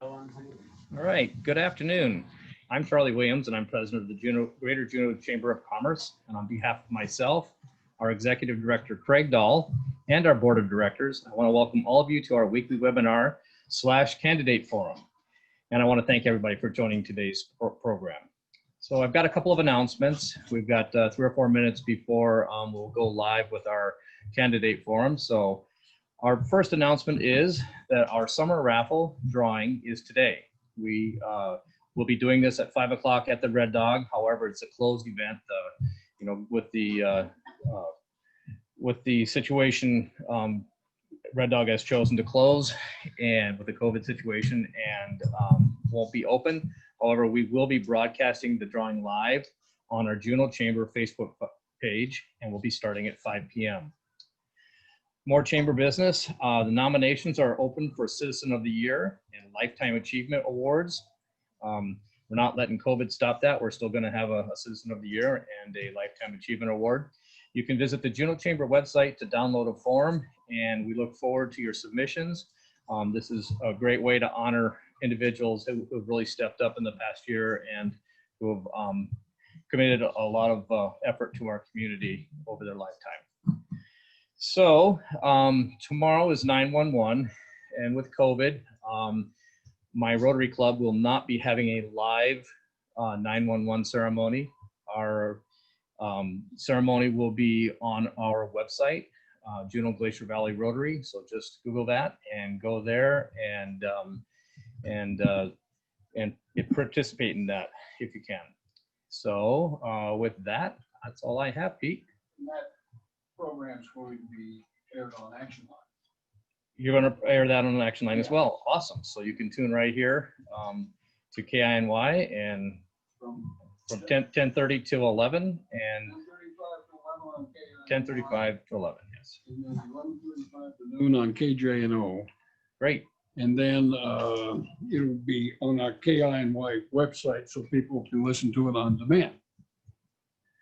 All right, good afternoon. I'm Charlie Williams, and I'm president of the Greater Juneau Chamber of Commerce. And on behalf of myself, our executive director, Craig Dahl, and our board of directors, I want to welcome all of you to our weekly webinar / candidate forum. And I want to thank everybody for joining today's program. So I've got a couple of announcements. We've got 3 or 4 minutes before we'll go live with our candidate forum. So our first announcement is that our summer raffle drawing is today. We will be doing this at 5 o'clock at the Red Dog. However, it's a closed event. With the situation, Red Dog has chosen to close, and with the COVID situation, and won't be open. However, we will be broadcasting the drawing live on our Juneau Chamber Facebook page, and we'll be starting at 5 p.m. More chamber business. The nominations are open for Citizen of the Year and Lifetime Achievement Awards. We're not letting COVID stop that. We're still going to have a Citizen of the Year and a Lifetime Achievement Award. You can visit the Juneau Chamber website to download a form, and we look forward to your submissions. This is a great way to honor individuals who have really stepped up in the past year and who have committed a lot of effort to our community over their lifetime. So tomorrow is 9/11, and with COVID, my Rotary Club will not be having a live 9/11 ceremony. Our ceremony will be on our website, Juneau Glacier Valley Rotary. So just Google that and go there and participate in that if you can. So with that, that's all I have, Pete. That program's going to be aired on Action Line. You're going to air that on Action Line as well. Awesome. So you can tune right here to KINY and from 10:30 to 11 and 10:35 to 11. Yes. And then 11:35 to noon on KJNO. Great. And then it'll be on our KINY website so people can listen to it on demand.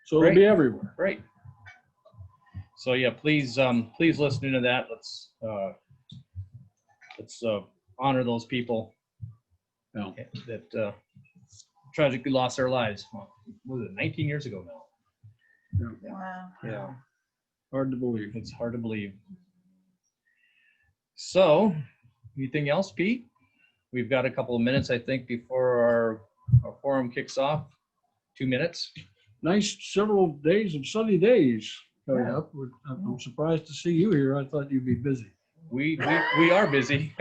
So Great. It'll be everywhere. Great. So yeah, please listen to that. Let's honor those people that tragically lost their lives. What was it, 19 years ago now? Yeah. Wow. Yeah. Hard to believe. It's hard to believe. So, anything else, Pete? We've got a couple of minutes, I think, before our forum kicks off. 2 minutes. Nice several days of sunny days coming up. I'm surprised to see you here. I thought you'd be busy. We are busy,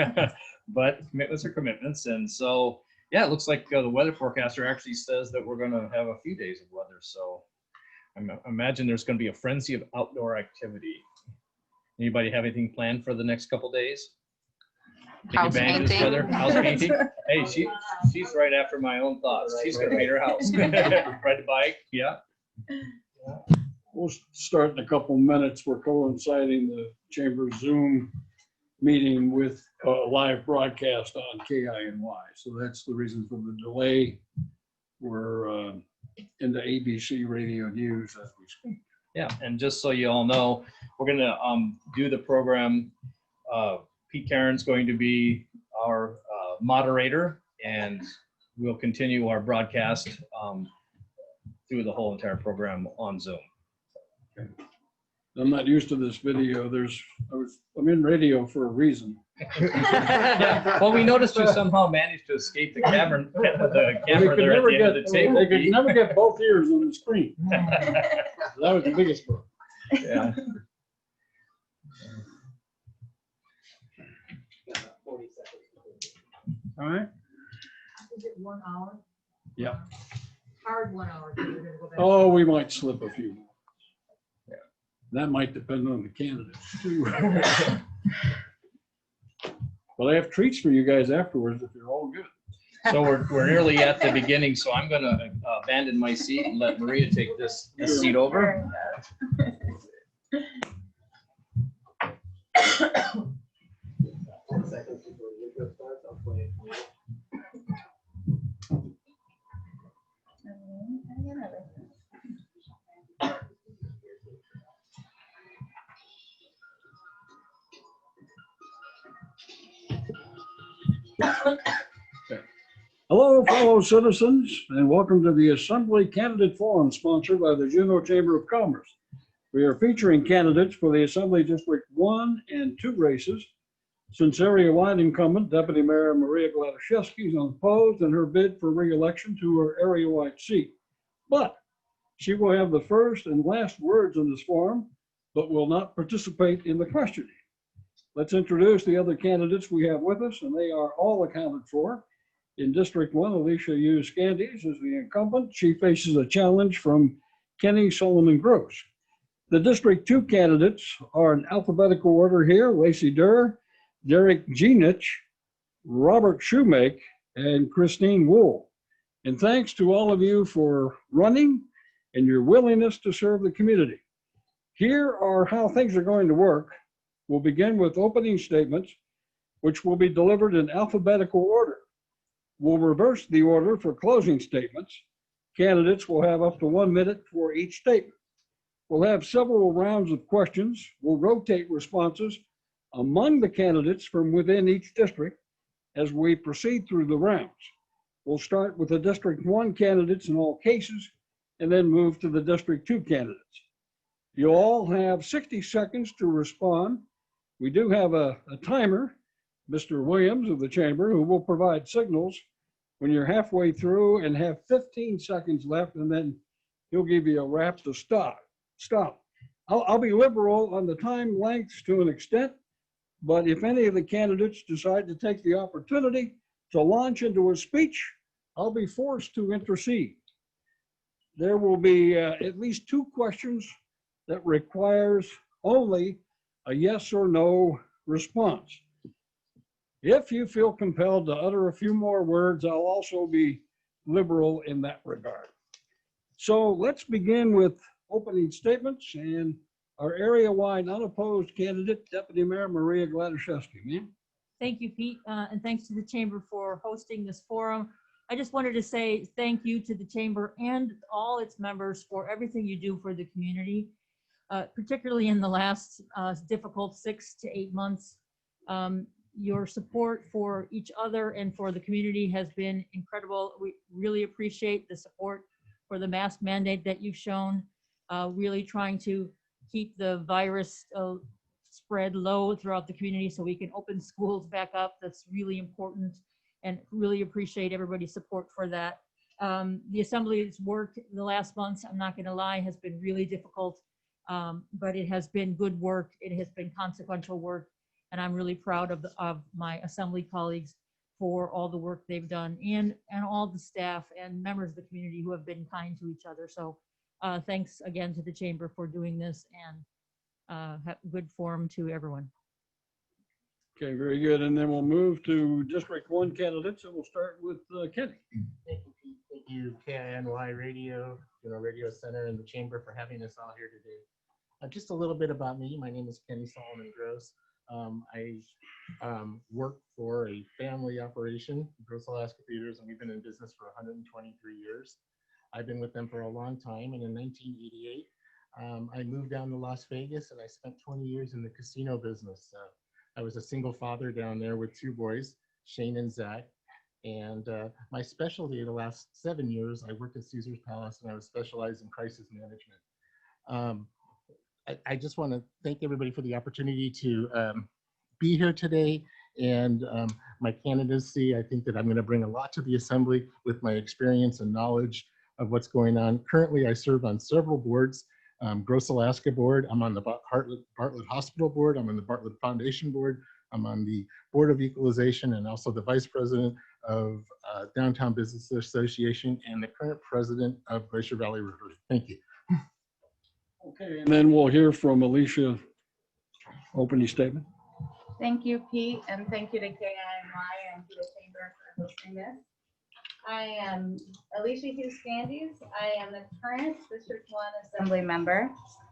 but commitments are commitments. And so, yeah, it looks like the weather forecaster actually says that we're going to have a few days of weather. So I imagine there's going to be a frenzy of outdoor activity. Anybody have anything planned for the next couple days? House painting. House painting. Hey, she's right after my own thoughts. She's going to paint her house. Ride the bike. Yeah. We'll start in a couple minutes. We're coinciding the Chamber Zoom meeting with a live broadcast on KINY. So that's the reason for the delay. We're into ABC Radio News as we speak. Yeah, and just so you all know, we're going to do the program. Pete Caron's going to be our moderator, and we'll continue our broadcast through the whole entire program on Zoom. Okay. I'm not used to this video. I'm in radio for a reason. Yeah. Well, we noticed you somehow managed to escape the camera there at the end of the table. They could never get both ears on the screen. That was the biggest problem. Yeah. All right. Is it 1 hour? Yeah. Hard 1 hour. So you're gonna go back. Oh, we might slip a few. Yeah. That might depend on the candidates too. But I have treats for you guys afterwards if you're all good. So we're nearly at the beginning, so I'm going to abandon my seat and let Maria take this seat over. Hello, fellow citizens, and welcome to the Assembly Candidate Forum sponsored by the Juneau Chamber of Commerce. We are featuring candidates for the Assembly District 1 and 2 races. Since area-wide incumbent Deputy Mayor Maria Gladaszewski is unopposed in her bid for re-election to her area-wide seat. But she will have the first and last words in this forum, but will not participate in the questioning. Let's introduce the other candidates we have with us, and they are all accounted for. In District 1, Alicia U. Scandies is the incumbent. She faces a challenge from Kenny Solomon Gross. The District 2 candidates are in alphabetical order here: Lacey Durr, Derek Genich, Robert Shoemake, and Christine Wool. And thanks to all of you for running and your willingness to serve the community. Here are how things are going to work. We'll begin with opening statements, which will be delivered in alphabetical order. We'll reverse the order for closing statements. Candidates will have up to 1 minute for each statement. We'll have several rounds of questions. We'll rotate responses among the candidates from within each district as we proceed through the rounds. We'll start with the District 1 candidates in all cases and then move to the District 2 candidates. You'll all have 60 seconds to respond. We do have a timer, Mr. Williams of the Chamber, who will provide signals when you're halfway through and have 15 seconds left, and then he'll give you a wrap to stop. I'll be liberal on the time lengths to an extent, but if any of the candidates decide to take the opportunity to launch into a speech, I'll be forced to intercede. There will be at least 2 questions that requires only a yes or no response. If you feel compelled to utter a few more words, I'll also be liberal in that regard. So let's begin with opening statements, and our area-wide unopposed candidate, Deputy Mayor Maria Gladaszewski. Ma'am. Thank you, Pete, and thanks to the Chamber for hosting this forum. I just wanted to say thank you to the Chamber and all its members for everything you do for the community, particularly in the last difficult 6 to 8 months. Your support for each other and for the community has been incredible. We really appreciate the support for the mask mandate that you've shown, really trying to keep the virus spread low throughout the community so we can open schools back up. That's really important, and really appreciate everybody's support for that. The Assembly's work in the last months, I'm not going to lie, has been really difficult, but it has been good work. It has been consequential work, and I'm really proud of my Assembly colleagues for all the work they've done, and all the staff and members of the community who have been kind to each other. So thanks again to the Chamber for doing this, and have good forum to everyone. Okay, very good. And then we'll move to District 1 candidates, and we'll start with Kenny. Thank you, Pete. Thank you, KINY Radio, Radio Center, and the Chamber for having us all here today. Just a little bit about me. My name is Kenny Solomon Gross. I work for a family operation, Gross Alaska Theaters, and we've been in business for 123 years. I've been with them for a long time, and in 1988, I moved down to Las Vegas, and I spent 20 years in the casino business. I was a single father down there with 2 boys, Shane and Zach. And my specialty the last 7 years, I worked at Caesar's Palace, and I was specialized in crisis management. I just want to thank everybody for the opportunity to be here today. And my candidacy, I think that I'm going to bring a lot to the Assembly with my experience and knowledge of what's going on. Currently, I serve on several boards. Gross Alaska Board, I'm on the Bartlett Hospital Board, I'm on the Bartlett Foundation Board, I'm on the Board of Equalization, and also the Vice President of Downtown Business Association, and the current President of Glacier Valley River. Thank you. Okay, and then we'll hear from Alicia, opening statement. Thank you, Pete, and thank you to KINY and to the Chamber for hosting this. I am Alicia Hughes Scandies. I am the current District 1 Assembly member.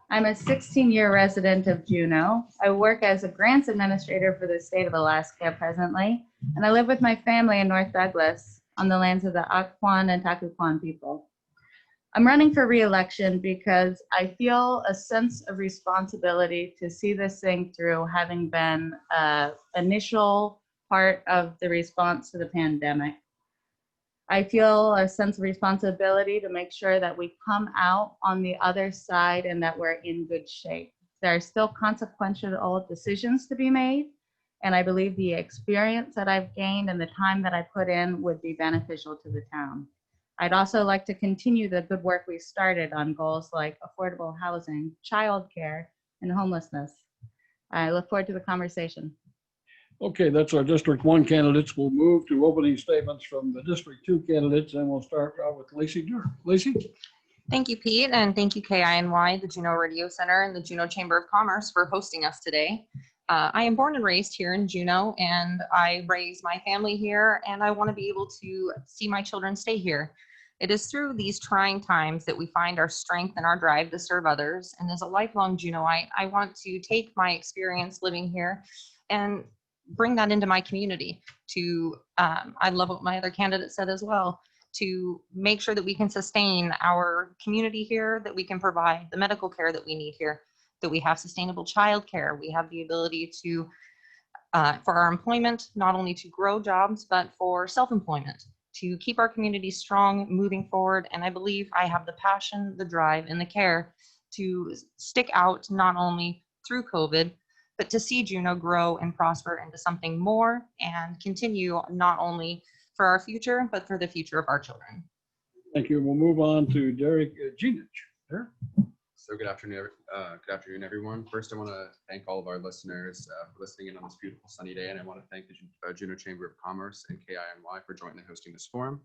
I'm a 16-year resident of Juneau. I work as a grants administrator for the state of Alaska presently, and I live with my family in North Douglas on the lands of the Aquan and Takuquan people. I'm running for re-election because I feel a sense of responsibility to see this thing through, having been an initial part of the response to the pandemic. I feel a sense of responsibility to make sure that we come out on the other side and that we're in good shape. There are still consequential decisions to be made, and I believe the experience that I've gained and the time that I put in would be beneficial to the town. I'd also like to continue the good work we started on goals like affordable housing, childcare, and homelessness. I look forward to the conversation. Okay, that's our District 1 candidates. We'll move to opening statements from the District 2 candidates, and we'll start out with Lacey Durr. Lacey? Thank you, Pete, and thank you, KINY, the Juneau Radio Center, and the Juneau Chamber of Commerce for hosting us today. I am born and raised here in Juneau, and I raise my family here, and I want to be able to see my children stay here. It is through these trying times that we find our strength and our drive to serve others. And as a lifelong Juneauite, I want to take my experience living here and bring that into my community to, I love what my other candidate said as well, to make sure that we can sustain our community here, that we can provide the medical care that we need here, that we have sustainable childcare. We have the ability to, for our employment, not only to grow jobs, but for self-employment, to keep our community strong, moving forward. And I believe I have the passion, the drive, and the care to stick out not only through COVID, but to see Juneau grow and prosper into something more and continue not only for our future, but for the future of our children. Thank you. We'll move on to Derek Genich. Derek? So good afternoon, everyone. First, I want to thank all of our listeners for listening in on this beautiful sunny day, and I want to thank the Juneau Chamber of Commerce and KINY for jointly hosting this forum.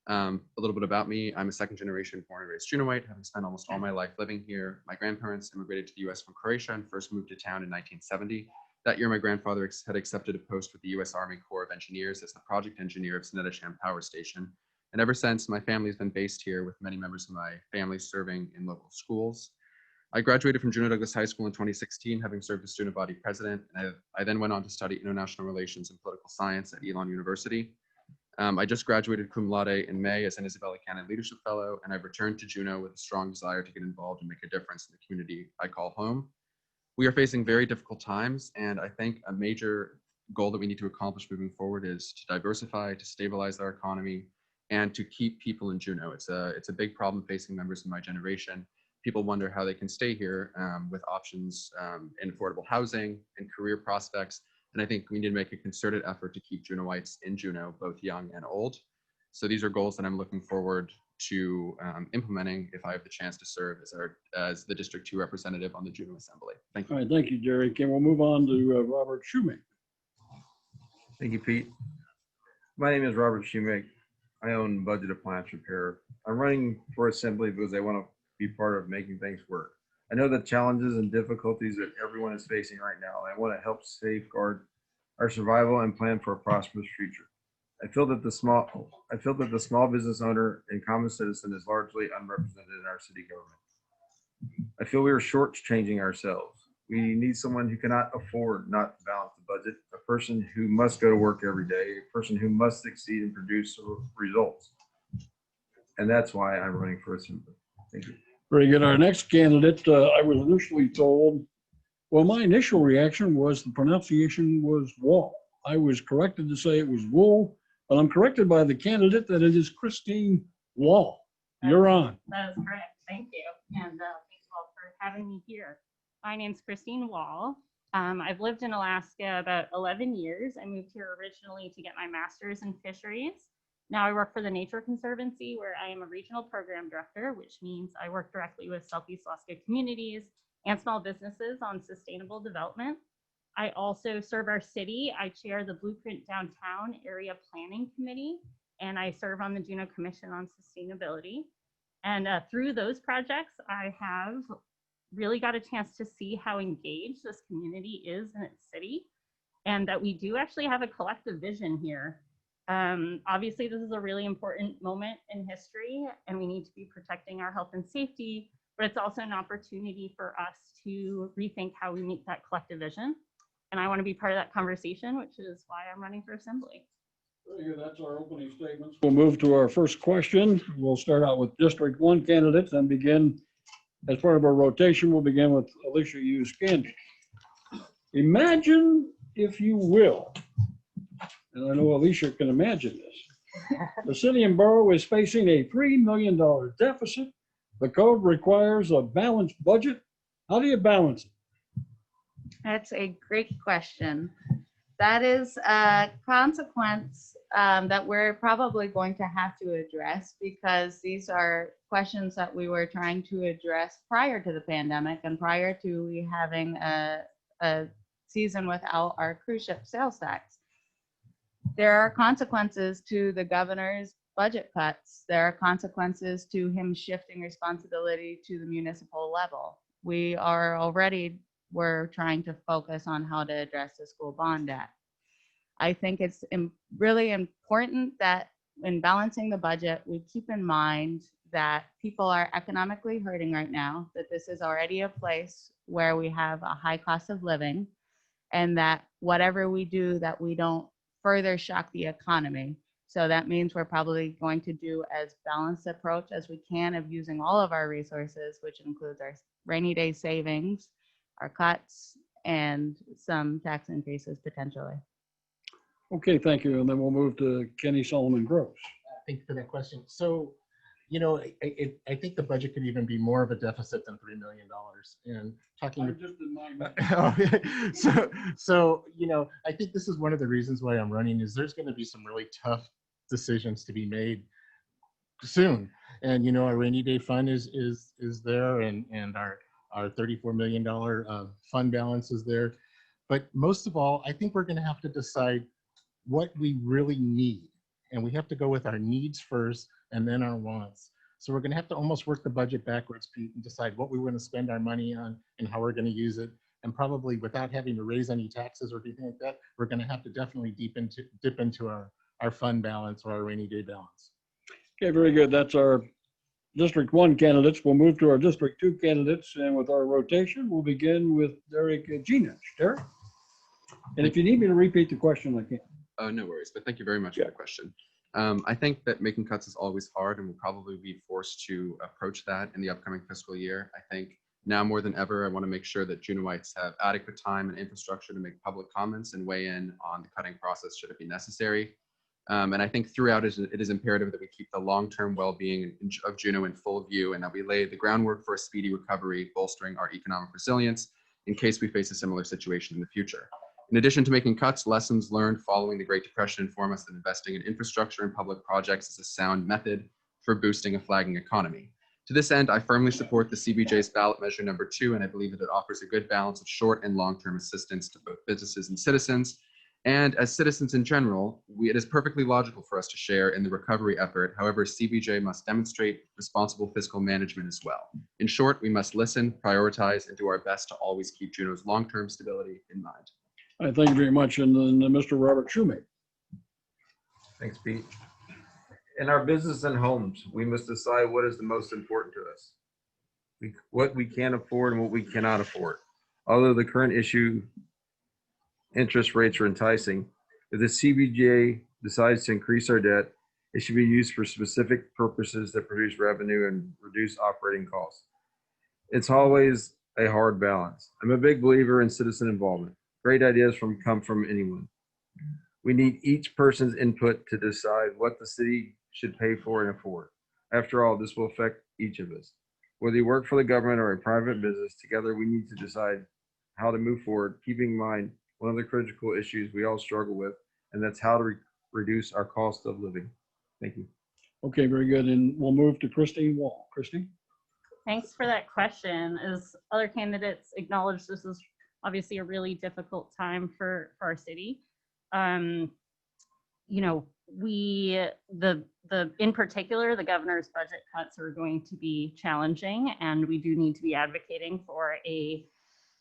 A little bit about me. I'm a second-generation born and raised Juneauite, having spent almost all my life living here. My grandparents immigrated to the U.S. from Croatia and first moved to town in 1970. That year, my grandfather had accepted a post with the U.S. Army Corps of Engineers as the project engineer of Snettisham Power Station. And ever since, my family has been based here with many members of my family serving in local schools. I graduated from Juneau Douglas High School in 2016, having served as student body president. And I then went on to study international relations and political science at Elon University. I just graduated cum laude in May as an Isabella Cannon Leadership Fellow, and I've returned to Juneau with a strong desire to get involved and make a difference in the community I call home. We are facing very difficult times, and I think a major goal that we need to accomplish moving forward is to diversify, to stabilize our economy, and to keep people in Juneau. It's a big problem facing members of my generation. People wonder how they can stay here with options in affordable housing and career prospects. And I think we need to make a concerted effort to keep Juneauites in Juneau, both young and old. So these are goals that I'm looking forward to implementing if I have the chance to serve as the District 2 representative on the Juneau Assembly. Thank you. All right, thank you, Derek. And we'll move on to Robert Shoemake. Thank you, Pete. My name is Robert Shoemake. I own Budget Appliance Repair. I'm running for Assembly because I want to be part of making things work. I know the challenges and difficulties that everyone is facing right now. I want to help safeguard our survival and plan for a prosperous future. I feel that the small business owner and common citizen is largely unrepresented in our city government. I feel we are shortchanging ourselves. We need someone who cannot afford not to balance the budget, a person who must go to work every day, a person who must succeed and produce results. And that's why I'm running for Assembly. Thank you. Very good. Our next candidate, I was initially told, well, my initial reaction was the pronunciation was Wall. I was corrected to say it was Wool, but I'm corrected by the candidate that it is Christine Wall. You're on. That is correct. Thank you. And thanks all for having me here. My name's Christine Wall. I've lived in Alaska about 11 years. I moved here originally to get my master's in fisheries. Now I work for the Nature Conservancy, where I am a regional program director, which means I work directly with Southeast Alaska communities and small businesses on sustainable development. I also serve our city. I chair the Blueprint Downtown Area Planning Committee, and I serve on the Juneau Commission on Sustainability. And through those projects, I have really got a chance to see how engaged this community is in its city, and that we do actually have a collective vision here. Obviously, this is a really important moment in history, and we need to be protecting our health and safety, but it's also an opportunity for us to rethink how we meet that collective vision. And I want to be part of that conversation, which is why I'm running for Assembly. Very good. That's our opening statements. We'll move to our first question. We'll start out with District 1 candidates and begin, as part of our rotation, we'll begin with Alicia Hughes-Scandies. Imagine, if you will, and I know Alicia can imagine this, The city and borough is facing a $3 million deficit. The code requires a balanced budget. How do you balance it? That's a great question. That is a consequence that we're probably going to have to address, because these are questions that we were trying to address prior to the pandemic and prior to we having a season without our cruise ship sales tax. There are consequences to the governor's budget cuts. There are consequences to him shifting responsibility to the municipal level. We're trying to focus on how to address the school bond debt. I think it's really important that in balancing the budget, we keep in mind that people are economically hurting right now, that this is already a place where we have a high cost of living, and that whatever we do, that we don't further shock the economy. So that means we're probably going to do as balanced approach as we can of using all of our resources, which includes our rainy day savings, our cuts, and some tax increases potentially. Okay, thank you. And then we'll move to Kenny Solomon Gross. Thank you for that question. So, you know, I think the budget could even be more of a deficit than $3 million. And talking I just in mind. so, you know, I think this is one of the reasons why I'm running, is there's going to be some really tough decisions to be made soon. And, you know, our rainy day fund is there, and our $34 million fund balance is there. But most of all, I think we're going to have to decide what we really need. And we have to go with our needs first and then our wants. So we're going to have to almost work the budget backwards, Pete, and decide what we want to spend our money on and how we're going to use it. And probably without having to raise any taxes or anything like that, we're going to have to definitely dip into our fund balance or our rainy day balance. Okay, very good. That's our District 1 candidates. We'll move to our District 2 candidates. And with our rotation, we'll begin with Derek Genich. Derek? And if you need me to repeat the question, I can. No worries, but thank you very much for the question. I think that making cuts is always hard, and we'll probably be forced to approach that in the upcoming fiscal year. I think now more than ever, I want to make sure that Juneawites have adequate time and infrastructure to make public comments and weigh in on the cutting process should it be necessary. And I think throughout it is imperative that we keep the long-term well-being of Juneau in full view, and that we lay the groundwork for a speedy recovery, bolstering our economic resilience in case we face a similar situation in the future. In addition to making cuts, lessons learned following the Great Depression inform us that investing in infrastructure and public projects is a sound method for boosting a flagging economy. To this end, I firmly support the CBJ's ballot measure number 2, and I believe that it offers a good balance of short and long-term assistance to both businesses and citizens. And as citizens in general, it is perfectly logical for us to share in the recovery effort. However, CBJ must demonstrate responsible fiscal management as well. In short, we must listen, prioritize, and do our best to always keep Juneau's long-term stability in mind. All right, thank you very much. And then Mr. Robert Shoemake. Thanks, Pete. In our business and homes, we must decide what is the most important to us, what we can afford and what we cannot afford. Although the current interest rates are enticing, if the CBJ decides to increase our debt, it should be used for specific purposes that produce revenue and reduce operating costs. It's always a hard balance. I'm a big believer in citizen involvement. Great ideas come from anyone. We need each person's input to decide what the city should pay for and afford. After all, this will affect each of us. Whether you work for the government or a private business, together we need to decide how to move forward, keeping in mind one of the critical issues we all struggle with, and that's how to reduce our cost of living. Thank you. Okay, very good. And we'll move to Christine Wall. Christine? Thanks for that question. As other candidates acknowledge, this is obviously a really difficult time for our city. You know, in particular, the governor's budget cuts are going to be challenging, and we do need to be advocating for a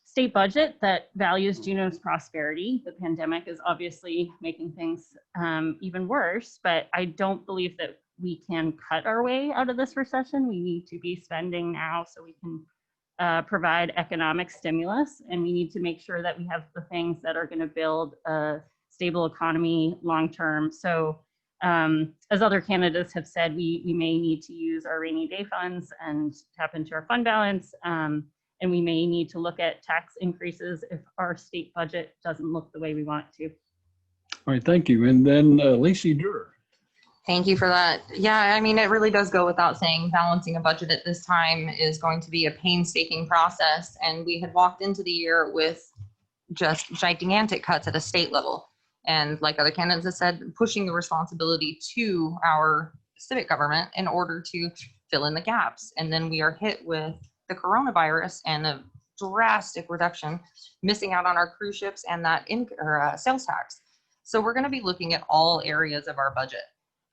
state budget that values Juneau's prosperity. The pandemic is obviously making things even worse, but I don't believe that we can cut our way out of this recession. We need to be spending now so we can provide economic stimulus, and we need to make sure that we have the things that are going to build a stable economy long term. So as other candidates have said, we may need to use our rainy day funds and tap into our fund balance, and we may need to look at tax increases if our state budget doesn't look the way we want it to. All right, thank you. And then Lacey Durr. Thank you for that. Yeah, I mean, it really does go without saying, balancing a budget at this time is going to be a painstaking process. And we had walked into the year with just gigantic cuts at a state level. And like other candidates have said, pushing the responsibility to our civic government in order to fill in the gaps. And then we are hit with the coronavirus and a drastic reduction, missing out on our cruise ships and that sales tax. So we're going to be looking at all areas of our budget.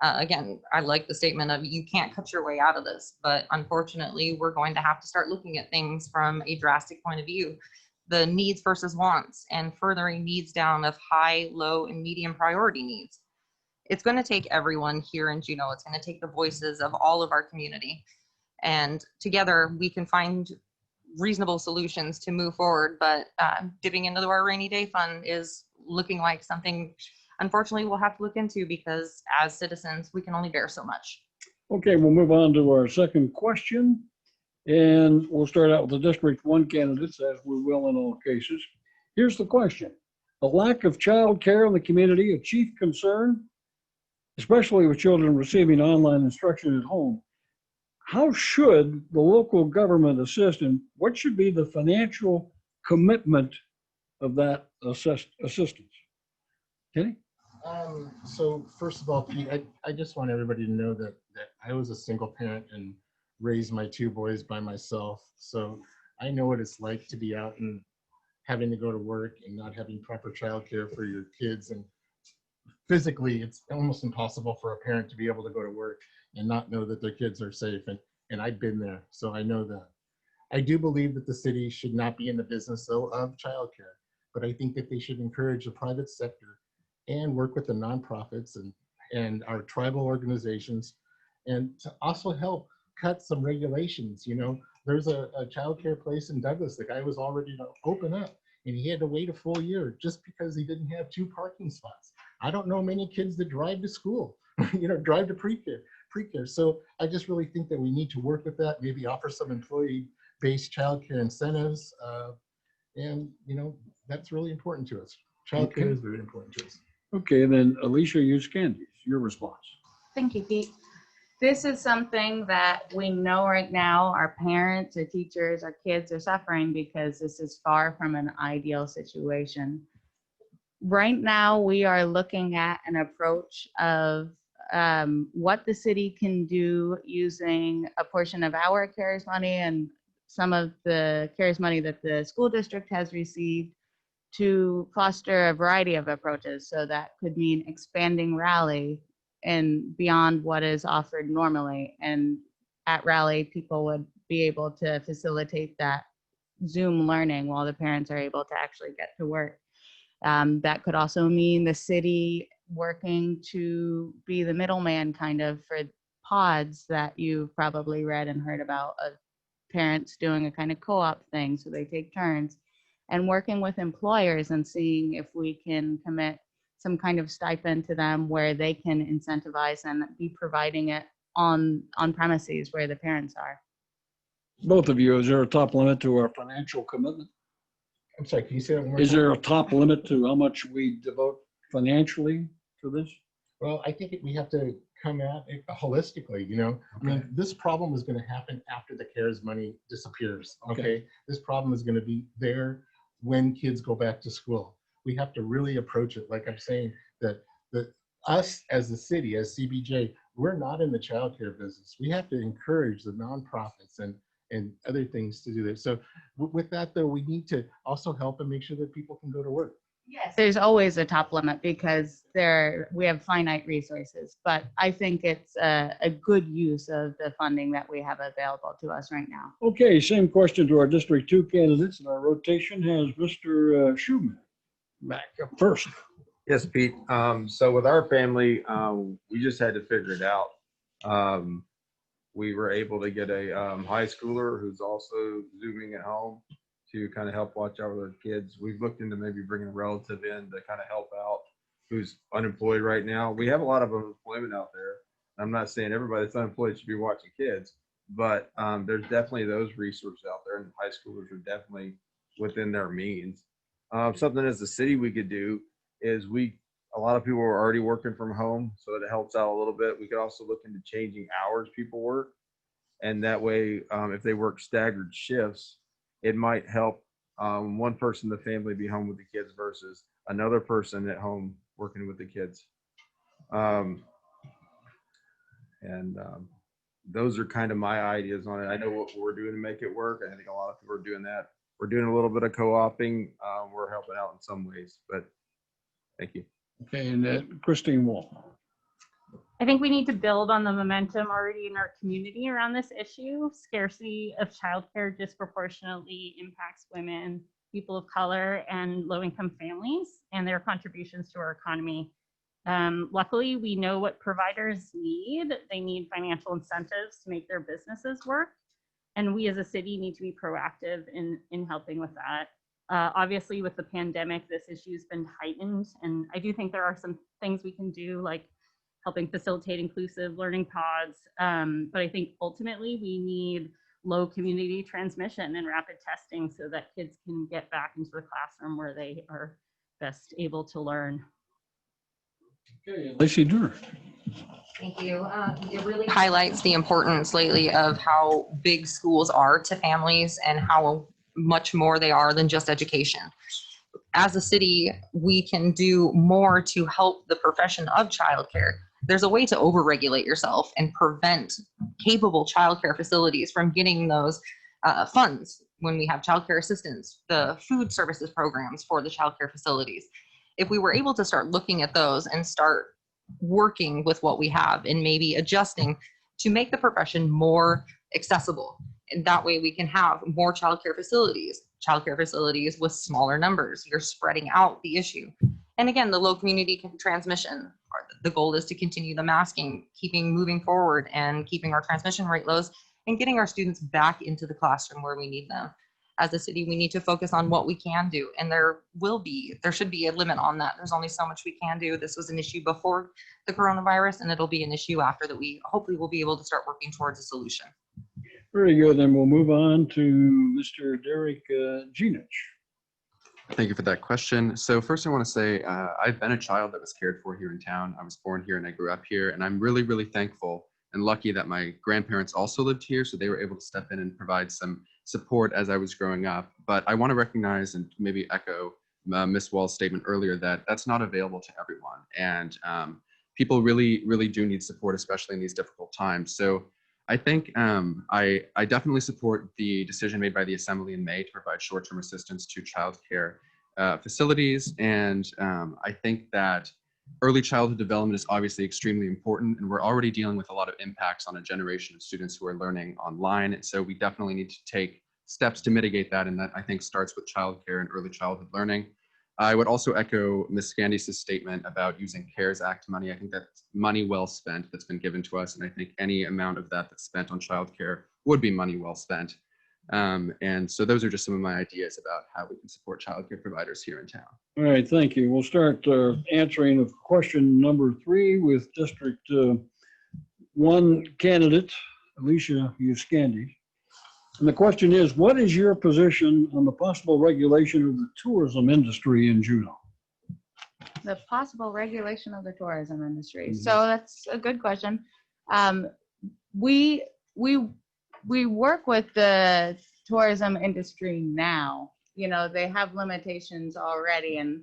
Again, I like the statement of you can't cut your way out of this, but unfortunately, we're going to have to start looking at things from a drastic point of view. The needs versus wants and furthering needs down of high, low, and medium priority needs. It's going to take everyone here in Juneau. It's going to take the voices of all of our community. And together we can find reasonable solutions to move forward. But dipping into our rainy day fund is looking like something, unfortunately, we'll have to look into because as citizens, we can only bear so much. Okay, we'll move on to our second question. And we'll start out with the District 1 candidates, as we will in all cases. Here's the question. A lack of child care in the community, a chief concern, especially with children receiving online instruction at home. How should the local government assist, and what should be the financial commitment of that assistance? Kenny? So first of all, Pete, I just want everybody to know that I was a single parent and raised my two boys by myself. So I know what it's like to be out and having to go to work and not having proper childcare for your kids. And physically, it's almost impossible for a parent to be able to go to work and not know that their kids are safe. And I've been there, so I know that. I do believe that the city should not be in the business though of childcare, but I think that they should encourage the private sector and work with the nonprofits and our tribal organizations, and to also help cut some regulations. You know, there's a childcare place in Douglas. The guy was all ready to open up and he had to wait a full year just because he didn't have 2 parking spots. I don't know many kids that drive to school, you know, drive to pre-care. So I just really think that we need to work with that, maybe offer some employee-based childcare incentives. And, you know, that's really important to us. Childcare is very important to us. Okay, then Alicia Candies, your response. Thank you, Pete. This is something that we know right now our parents, our teachers, our kids are suffering because this is far from an ideal situation. Right now, we are looking at an approach of what the city can do using a portion of our CARES money and some of the CARES money that the school district has received to foster a variety of approaches. So that could mean expanding Rally and beyond what is offered normally. And at Rally, people would be able to facilitate that Zoom learning while the parents are able to actually get to work. That could also mean the city working to be the middleman kind of for pods that you've probably read and heard about, of parents doing a kind of co-op thing, so they take turns, and working with employers and seeing if we can commit some kind of stipend to them where they can incentivize and be providing it on premises where the parents are. Both of you, is there a top limit to our financial commitment? I'm sorry, can you say that one more Is time? there a top limit to how much we devote financially to this? Well, I think we have to come at it holistically, you know. I mean, this problem is going to happen after the CARES money disappears, okay? This problem is going to be there when kids go back to school. We have to really approach it, like I'm saying, that us as the city, as CBJ, we're not in the childcare business. We have to encourage the nonprofits and other things to do this. So with that, though, we need to also help and make sure that people can go to work. Yes, there's always a top limit because we have finite resources, but I think it's a good use of the funding that we have available to us right now. Okay, same question to our District 2 candidates, and our rotation has Mr. Schumann back up first. Yes, Pete. So with our family, we just had to figure it out. We were able to get a high schooler who's also Zooming at home to kind of help watch over their kids. We've looked into maybe bringing a relative in to kind of help out who's unemployed right now. We have a lot of unemployment out there. I'm not saying everybody that's unemployed should be watching kids, but there's definitely those resources out there, and high schoolers are definitely within their means. Something as a city we could do is a lot of people are already working from home, so that it helps out a little bit. We could also look into changing hours people work. And that way, if they work staggered shifts, it might help one person in the family be home with the kids versus another person at home working with the kids. Those are kind of my ideas on it. I know what we're doing to make it work. I think a lot of people are doing that. We're doing a little bit of co-oping. We're helping out in some ways, but thank you. Okay, and Christine Wall. I think we need to build on the momentum already in our community around this issue. Scarcity of childcare disproportionately impacts women, people of color, and low-income families and their contributions to our economy. Luckily, we know what providers need. They need financial incentives to make their businesses work. And we as a city need to be proactive in helping with that. Obviously, with the pandemic, this issue has been heightened. And I do think there are some things we can do, like helping facilitate inclusive learning pods. But I think ultimately we need low community transmission and rapid testing so that kids can get back into the classroom where they are best able to learn. Okay, Lacey Durr. Thank you. It really highlights the importance lately of how big schools are to families and how much more they are than just education. As a city, we can do more to help the profession of childcare. There's a way to overregulate yourself and prevent capable childcare facilities from getting those funds when we have childcare assistance, the food services programs for the childcare facilities. If we were able to start looking at those and start working with what we have and maybe adjusting to make the profession more accessible. And that way we can have more childcare facilities with smaller numbers. You're spreading out the issue. And again, the low community transmission. The goal is to continue the masking, moving forward and keeping our transmission rate lows and getting our students back into the classroom where we need them. As a city, we need to focus on what we can do. And there should be a limit on that. There's only so much we can do. This was an issue before the coronavirus, and it'll be an issue after that. We hopefully will be able to start working towards a solution. Very good. Then we'll move on to Mr. Derek Genich. Thank you for that question. So first I want to say I've been a child that was cared for here in town. I was born here and I grew up here, and I'm really, really thankful and lucky that my grandparents also lived here, so they were able to step in and provide some support as I was growing up. But I want to recognize and maybe echo Ms. Wall's statement earlier that that's not available to everyone. And people really, really do need support, especially in these difficult times. So I think I definitely support the decision made by the Assembly in May to provide short-term assistance to childcare facilities. And I think that early childhood development is obviously extremely important, and we're already dealing with a lot of impacts on a generation of students who are learning online. And so we definitely need to take steps to mitigate that, and that I think starts with childcare and early childhood learning. I would also echo Ms. Scandius' statement about using CARES Act money. I think that's money well spent that's been given to us, and I think any amount of that that's spent on childcare would be money well spent. And so those are just some of my ideas about how we can support childcare providers here in town. All right, thank you. We'll start answering of question number 3 with District 1 candidate, Alicia Uscandy. And the question is, what is your position on the possible regulation of the tourism industry in Juneau? The possible regulation of the tourism industry. So that's a good question. We work with the tourism industry now. You know, they have limitations already. And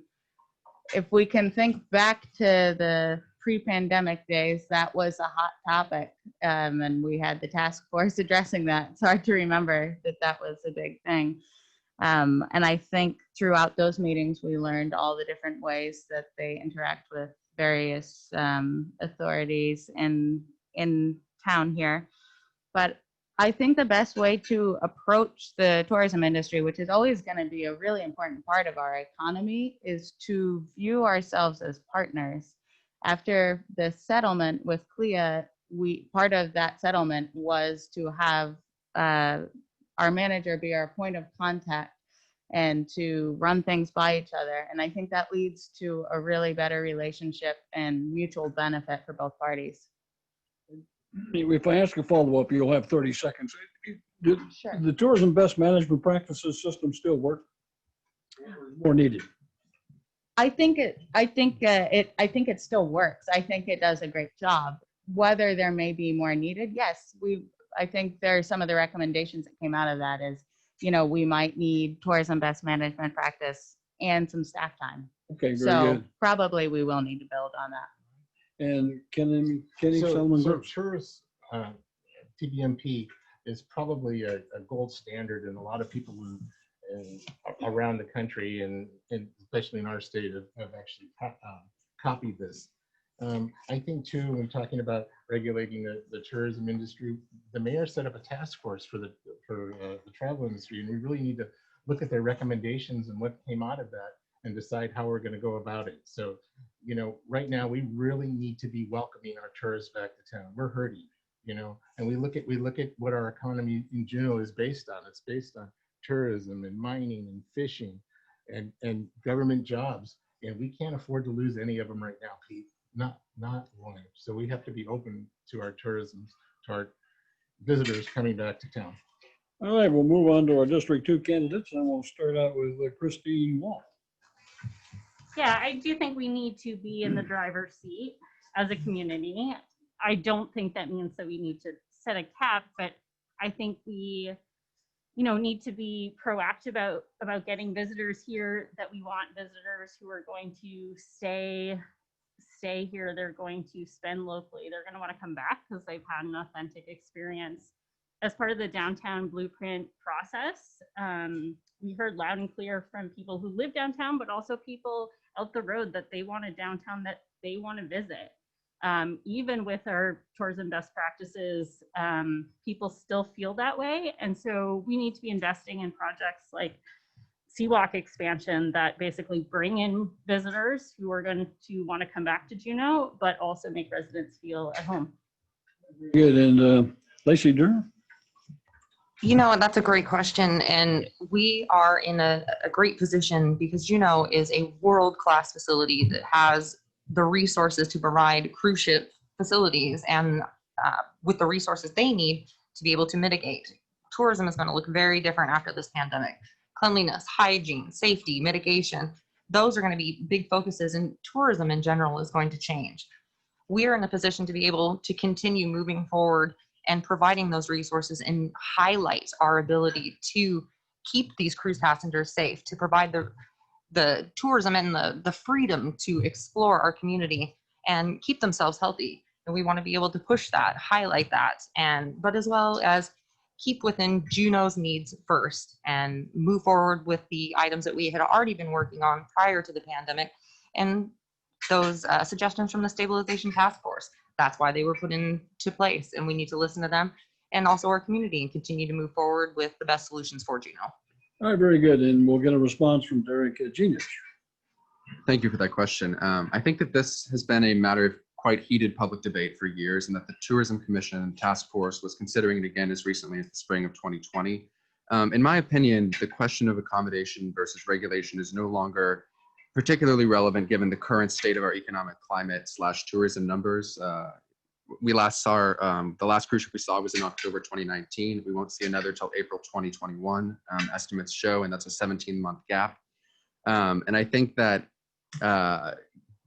if we can think back to the pre-pandemic days, that was a hot topic. And we had the task force addressing that. It's hard to remember that was a big thing. And I think throughout those meetings, we learned all the different ways that they interact with various authorities in town here. But I think the best way to approach the tourism industry, which is always going to be a really important part of our economy, is to view ourselves as partners. After the settlement with CLIA, part of that settlement was to have our manager be our point of contact and to run things by each other. And I think that leads to a really better relationship and mutual benefit for both parties. If I ask a follow-up, you'll have 30 seconds. Sure. The tourism best management practices system still work? Or more needed? I think it still works. I think it does a great job. Whether there may be more needed, yes, I think there are some of the recommendations that came out of that is, we might need tourism best management practice and some staff time. Okay, very So good. probably we will need to build on that. And Kenny So Solomon Gross. tourist TBMP is probably a gold standard, and a lot of people around the country and especially in our state have actually copied this. I think too, when we're talking about regulating the tourism industry, the mayor set up a task force for the travel industry, and we really need to look at their recommendations and what came out of that and decide how we're going to go about it. So, right now we really need to be welcoming our tourists back to town. We're hurting, and we look at what our economy in Juneau is based on. It's based on tourism and mining and fishing and government jobs, and we can't afford to lose any of them right now, Pete. Not one. So we have to be open to our tourism, to our visitors coming back to town. All right, we'll move on to our District 2 candidates, and we'll start out with Christine Wall. Yeah, I do think we need to be in the driver's seat as a community. I don't think that means that we need to set a cap, but I think we, need to be proactive about getting visitors here, that we want visitors who are going to stay here. They're going to spend locally. They're going to want to come back because they've had an authentic experience. As part of the downtown blueprint process, we heard loud and clear from people who live downtown, but also people out the road that they want a downtown that they want to visit. Even with our tourism best practices, people still feel that way. And so we need to be investing in projects like Seawalk expansion that basically bring in visitors who are going to want to come back to Juneau, but also make residents feel at home. Good, and Lacey Durham. That's a great question. And we are in a great position because Juneau is a world-class facility that has the resources to provide cruise ship facilities and with the resources they need to be able to mitigate. Tourism is going to look very different after this pandemic. Cleanliness, hygiene, safety, mitigation, those are going to be big focuses, and tourism in general is going to change. We are in a position to be able to continue moving forward and providing those resources and highlight our ability to keep these cruise passengers safe, to provide the tourism and the freedom to explore our community and keep themselves healthy. And we want to be able to push that, highlight that, but as well as keep within Juneau's needs first and move forward with the items that we had already been working on prior to the pandemic and those suggestions from the stabilization task force. That's why they were put into place, and we need to listen to them and also our community and continue to move forward with the best solutions for Juneau. All right, very good. And we'll get a response from Derek Genius. Thank you for that question. I think that this has been a matter of quite heated public debate for years, and that the Tourism Commission task force was considering it again as recently as the spring of 2020. In my opinion, the question of accommodation versus regulation is no longer particularly relevant given the current state of our economic climate / tourism numbers. We last saw, the last cruise ship we saw was in October 2019. We won't see another till April 2021, estimates show, and that's a 17-month gap. And I think that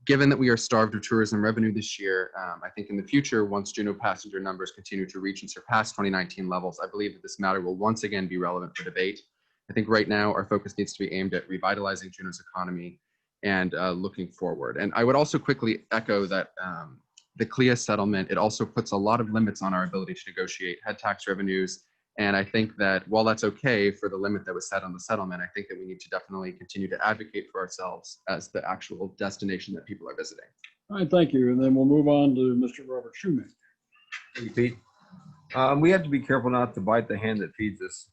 given that we are starved of tourism revenue this year, I think in the future, once Juneau passenger numbers continue to reach and surpass 2019 levels, I believe that this matter will once again be relevant for debate. I think right now our focus needs to be aimed at revitalizing Juneau's economy and looking forward. And I would also quickly echo that the CLIA settlement, it also puts a lot of limits on our ability to negotiate head tax revenues. And I think that while that's okay for the limit that was set on the settlement, I think that we need to definitely continue to advocate for ourselves as the actual destination that people are visiting. All right, thank you. And then we'll move on to Mr. Robert Shoemaker. Thank you, Pete. We have to be careful not to bite the hand that feeds us.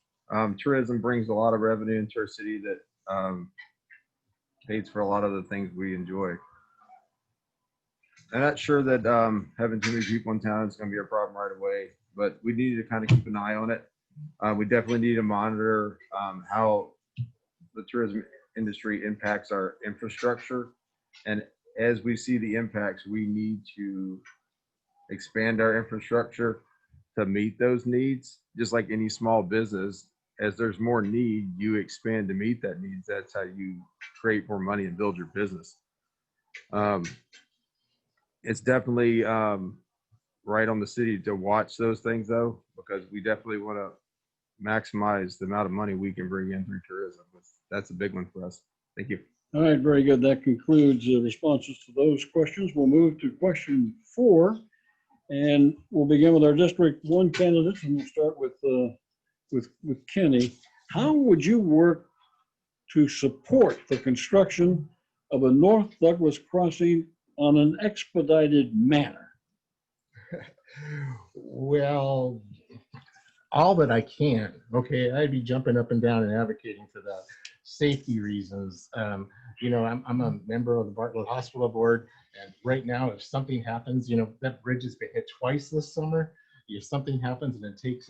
Tourism brings a lot of revenue into our city that pays for a lot of the things we enjoy. I'm not sure that having too many people in town is going to be a problem right away, but we need to kind of keep an eye on it. We definitely need to monitor how the tourism industry impacts our infrastructure. And as we see the impacts, we need to expand our infrastructure to meet those needs. Just like any small business, as there's more need, you expand to meet that needs. That's how you create more money and build your business. It's definitely right on the city to watch those things though, because we definitely want to maximize the amount of money we can bring in through tourism. That's a big one for us. Thank you. All right, very good. That concludes the responses to those questions. We'll move to question 4, and we'll begin with our District 1 candidates, and we'll start with Kenny. How would you work to support the construction of a North Douglas crossing on an expedited manner? Well, all that I can. Okay, I'd be jumping up and down and advocating for that. Safety reasons. You know, I'm a member of the Bartlett Hospital Board, and right now, if something happens, you know, that bridge has been hit twice this summer. If something happens and it takes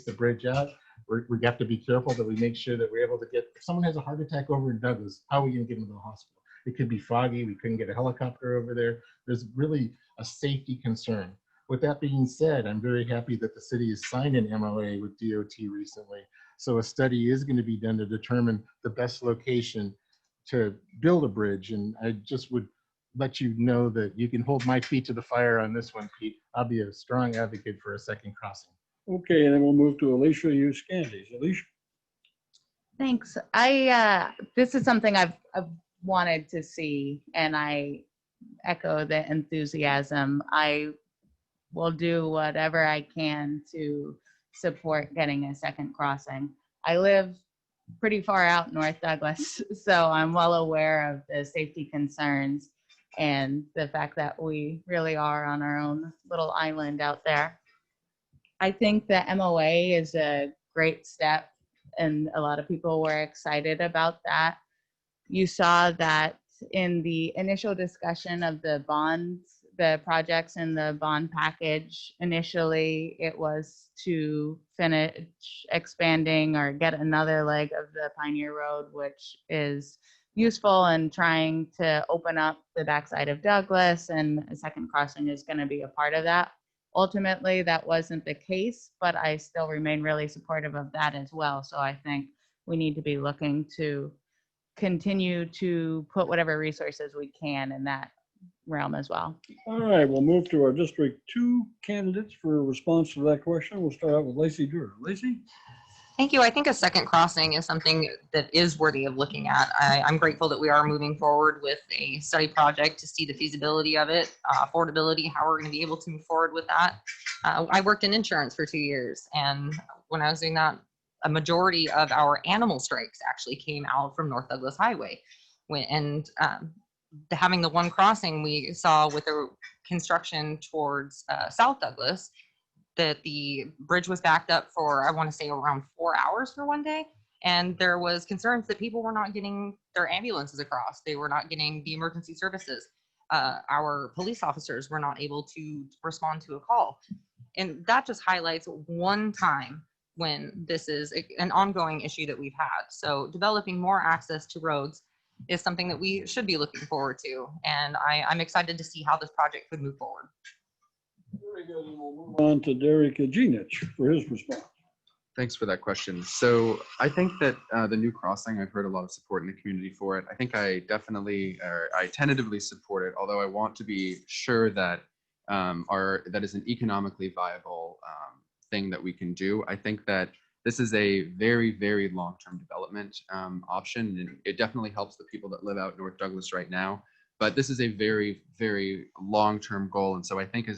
the bridge out, we have to be careful that we make sure that we're able to get. If someone has a heart attack over in Douglas, how are we going to get them to the hospital? It could be foggy. We couldn't get a helicopter over there. There's really a safety concern. With that being said, I'm very happy that the city has signed an MOA with DOT recently. So a study is going to be done to determine the best location to build a bridge. And I just would let you know that you can hold my feet to the fire on this one, Pete. I'll be a strong advocate for a second crossing. Okay, and then we'll move to Alicia Hughes-Candies. Alicia? Thanks. This is something I've wanted to see, and I echo the enthusiasm. I will do whatever I can to support getting a second crossing. I live pretty far out North Douglas, so I'm well aware of the safety concerns and the fact that we really are on our own little island out there. I think the MOA is a great step, and a lot of people were excited about that. You saw that in the initial discussion of the bonds, the projects in the bond package. Initially, it was to finish expanding or get another leg of the Pioneer Road, which is useful in trying to open up the backside of Douglas, and a second crossing is going to be a part of that. Ultimately, that wasn't the case, but I still remain really supportive of that as well. So I think we need to be looking to continue to put whatever resources we can in that realm as well. All right, we'll move to our District 2 candidates for a response to that question. We'll start out with Lacey Drew. Lacey? Thank you. I think a second crossing is something that is worthy of looking at. I'm grateful that we are moving forward with a study project to see the feasibility of it, affordability, how we're going to be able to move forward with that. I worked in insurance for 2 years, and when I was doing that, a majority of our animal strikes actually came out from North Douglas Highway. Having the one crossing we saw with the construction towards South Douglas, that the bridge was backed up for, I want to say, around 4 hours for one day. And there was concerns that people were not getting their ambulances across. They were not getting the emergency services. Our police officers were not able to respond to a call. And that just highlights one time when this is an ongoing issue that we've had. So developing more access to roads is something that we should be looking forward to. And I'm excited to see how this project could move forward. Very good. And we'll move on to Derek Genich for his response. Thanks for that question. So I think that the new crossing, I've heard a lot of support in the community for it. I think I tentatively support it, although I want to be sure that that is an economically viable thing that we can do. I think that this is a very, very long-term development option, and it definitely helps the people that live out North Douglas right now. But this is a very, very long-term goal, and so I think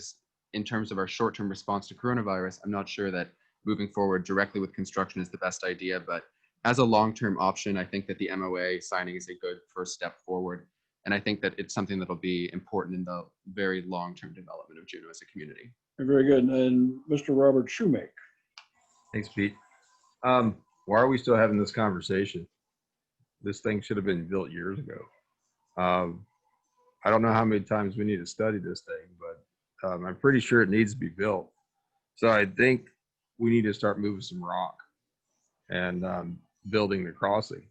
in terms of our short-term response to coronavirus, I'm not sure that moving forward directly with construction is the best idea, but as a long-term option, I think that the MOA signing is a good first step forward. And I think that it's something that'll be important in the very long-term development of Juneau as a community. Very good. And Mr. Robert Shoemake. Thanks, Pete. Why are we still having this conversation? This thing should have been built years ago. I don't know how many times we need to study this thing, but I'm pretty sure it needs to be built. So I think we need to start moving some rock and building the crossing.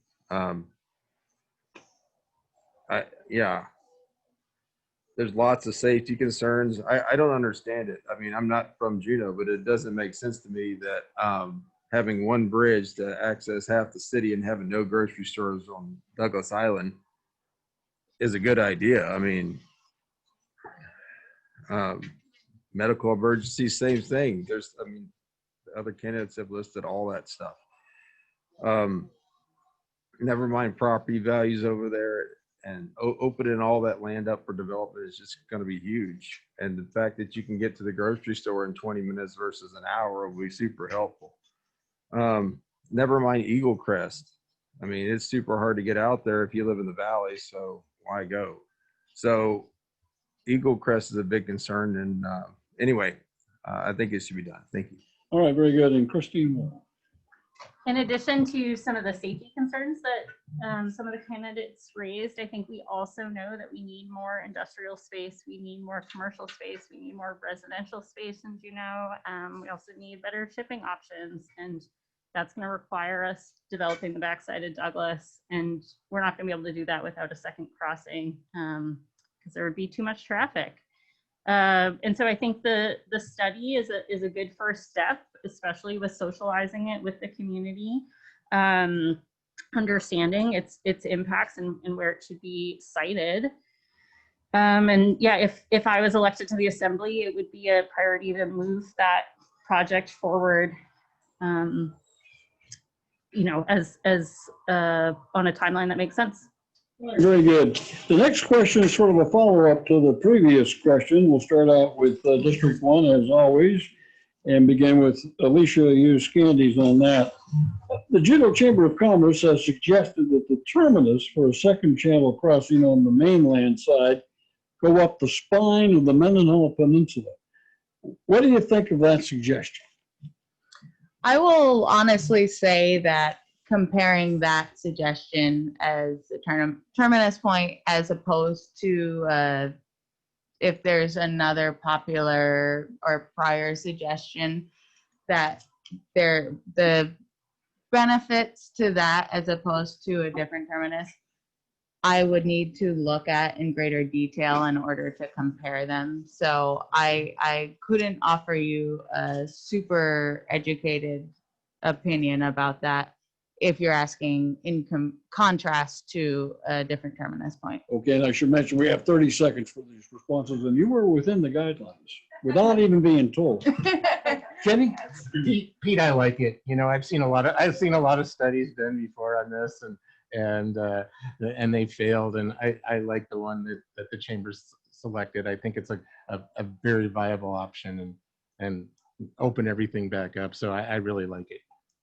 There's lots of safety concerns. I don't understand it. I mean, I'm not from Juneau, but it doesn't make sense to me that having one bridge to access half the city and having no grocery stores on Douglas Island is a good idea. I mean, medical emergency, same thing. Other candidates have listed all that stuff. Never mind property values over there, and opening all that land up for development is just going to be huge. And the fact that you can get to the grocery store in 20 minutes versus an hour will be super helpful. Never mind Eagle Crest. I mean, it's super hard to get out there if you live in the valley, so why go? So Eagle Crest is a big concern. And anyway, I think it should be done. Thank you. All right, very good. And Christine Wall. In addition to some of the safety concerns that some of the candidates raised, I think we also know that we need more industrial space, we need more commercial space, we need more residential space in Juneau. We also need better shipping options, and that's going to require us developing the backside of Douglas, and we're not going to be able to do that without a second crossing because there would be too much traffic. And so I think the study is a good first step, especially with socializing it with the community, understanding its impacts and where it should be cited. And yeah, if I was elected to the assembly, it would be a priority to move that project forward, as on a timeline that makes sense. Very good. The next question is sort of a follow-up to the previous question. We'll start out with District 1 as always and begin with Alicia Hughes Scandies on that. The Juneau Chamber of Commerce has suggested that the terminus for a second channel crossing on the mainland side go up the spine of the Mendenhall Peninsula. What do you think of that suggestion? I will honestly say that comparing that suggestion as a terminus point as opposed to if there's another popular or prior suggestion, that the benefits to that as opposed to a different terminus, I would need to look at in greater detail in order to compare them. So I couldn't offer you a super educated opinion about that if you're asking in contrast to a different terminus point. Okay, and I should mention we have 30 seconds for these responses, and you were within the guidelines without even being told. Kenny? Pete, I like it. I've seen a lot of studies done before on this, and they failed. And I like the one that the chamber's selected. I think it's a very viable option and open everything back up. So I really like it.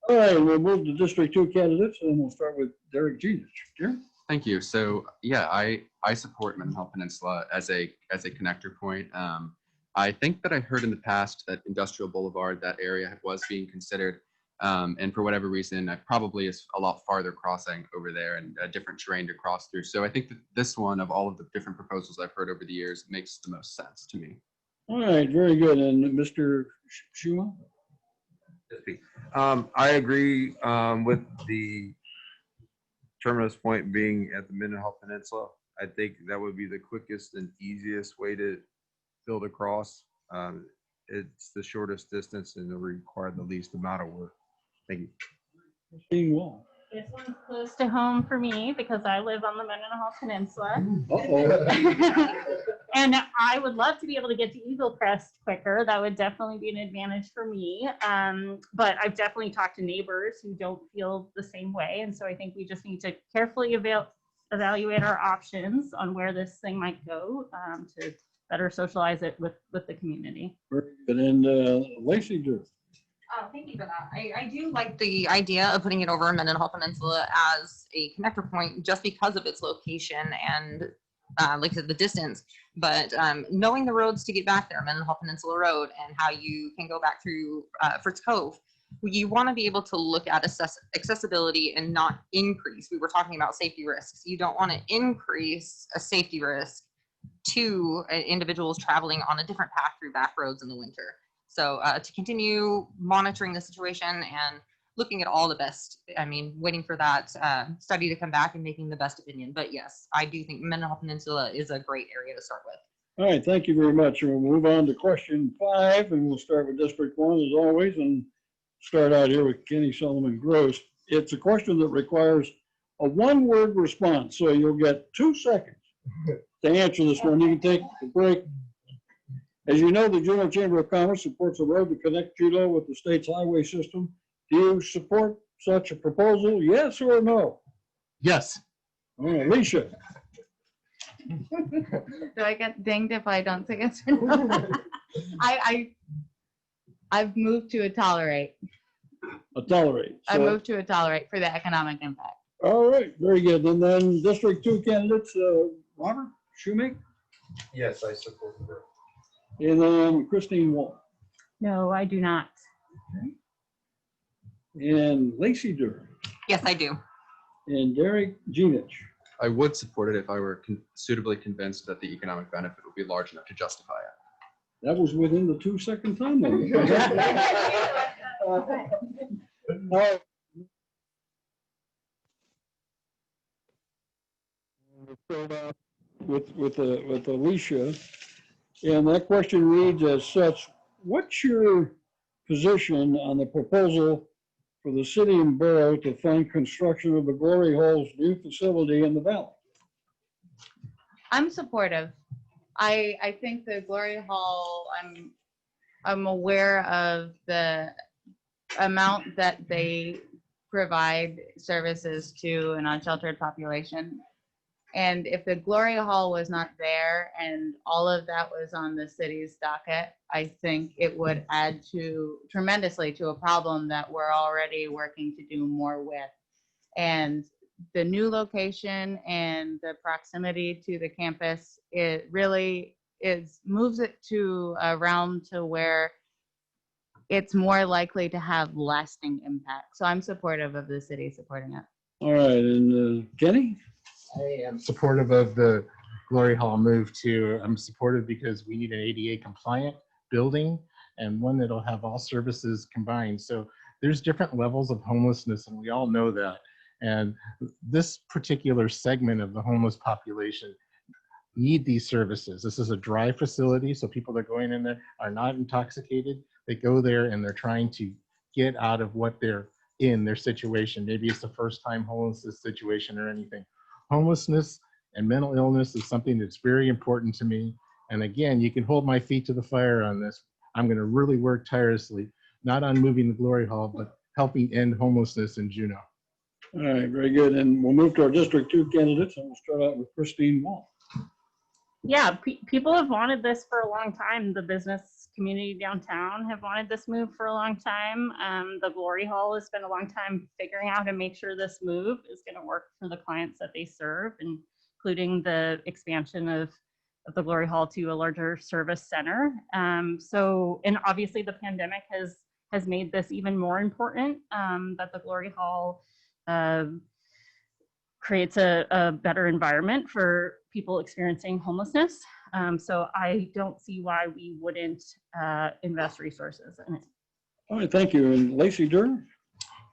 All right, we'll move to District 2 candidates, and we'll start with Derek Genich. Derek? Thank you. So yeah, I support Mendenhall Peninsula as a connector point. I think that I heard in the past that Industrial Boulevard, that area was being considered. And for whatever reason, it probably is a lot farther crossing over there and a different terrain to cross through. So I think that this one, of all of the different proposals I've heard over the years, makes the most sense to me. All right, very good. And Mr. Schumann? I agree with the terminus point being at the Mendenhall Peninsula. I think that would be the quickest and easiest way to build across. It's the shortest distance and it'll require the least amount of work. Thank you. Christine Wall. This one's close to home for me because I live on the Mendenhall Peninsula. Uh-oh. And I would love to be able to get to Eagle Crest quicker. That would definitely be an advantage for me. But I've definitely talked to neighbors who don't feel the same way. And so I think we just need to carefully evaluate our options on where this thing might go to better socialize it with the community. Very good. And Lacey Drew. Thank you for that. I do like the idea of putting it over Mendenhall Peninsula as a connector point just because of its location and like I said, the distance, but knowing the roads to get back there, Mendenhall Peninsula Road, and how you can go back through Fritz Cove, you want to be able to look at accessibility and not increase. We were talking about safety risks. You don't want to increase a safety risk to individuals traveling on a different path through back roads in the winter. So to continue monitoring the situation and looking at all the best, waiting for that study to come back and making the best opinion. But yes, I do think Mendenhall Peninsula is a great area to start with. All right, thank you very much. We'll move on to question 5, and we'll start with District 1 as always. And start out here with Kenny Solomon Gross. It's a question that requires a one-word response, so you'll get 2 seconds to answer this one. You can take a break. As you know, the Juneau Chamber of Commerce supports a road to connect Juneau with the state's highway system. Do you support such a proposal? Yes or no? Yes. Alicia? Do I get dinged if I don't say yes or no? I've moved to a tolerate. Tolerate. I So- moved to a tolerate for the economic impact. All right, very good. And then District 2 candidates, Robert Shoemake, Yes, I support the bill. and then Christine Wall, No, I do not. and Lacey Durr, Yes, I do. and Derek Genich. I would support it if I were suitably convinced that the economic benefit would be large enough to justify it. That was within the 2-second time limit. With Alicia, and that question reads as such: what's your position on the proposal for the city and borough to fund construction of the Glory Hall's new facility in the valley? I'm supportive. I think the Glory Hall, I'm aware of the amount that they provide services to an unsheltered population. And if the Glory Hall was not there and all of that was on the city's docket, I think it would add tremendously to a problem that we're already working to do more with. And the new location and the proximity to the campus, it really moves it to a realm to where it's more likely to have lasting impact. So I'm supportive of the city supporting it. All right, and Kenny? I am supportive of the Glory Hall move too. I'm supportive because we need an ADA compliant building and one that'll have all services combined. So there's different levels of homelessness, and we all know that. And this particular segment of the homeless population need these services. This is a dry facility, so people that are going in there are not intoxicated. They go there and they're trying to get out of what they're in, their situation. Maybe it's the first time homelessness situation or anything. Homelessness and mental illness is something that's very important to me. And again, you can hold my feet to the fire on this. I'm going to really work tirelessly, not on moving the Glory Hall, but helping end homelessness in Juneau. All right, very good. And we'll move to our District 2 candidates, and we'll start out with Christine Wall. Yeah, people have wanted this for a long time. The business community downtown have wanted this move for a long time. The Glory Hall has spent a long time figuring out how to make sure this move is going to work for the clients that they serve, including the expansion of the Glory Hall to a larger service center. And obviously the pandemic has made this even more important, that the Glory Hall creates a better environment for people experiencing homelessness. So I don't see why we wouldn't invest resources in it. All right, thank you. And Lacey Durr?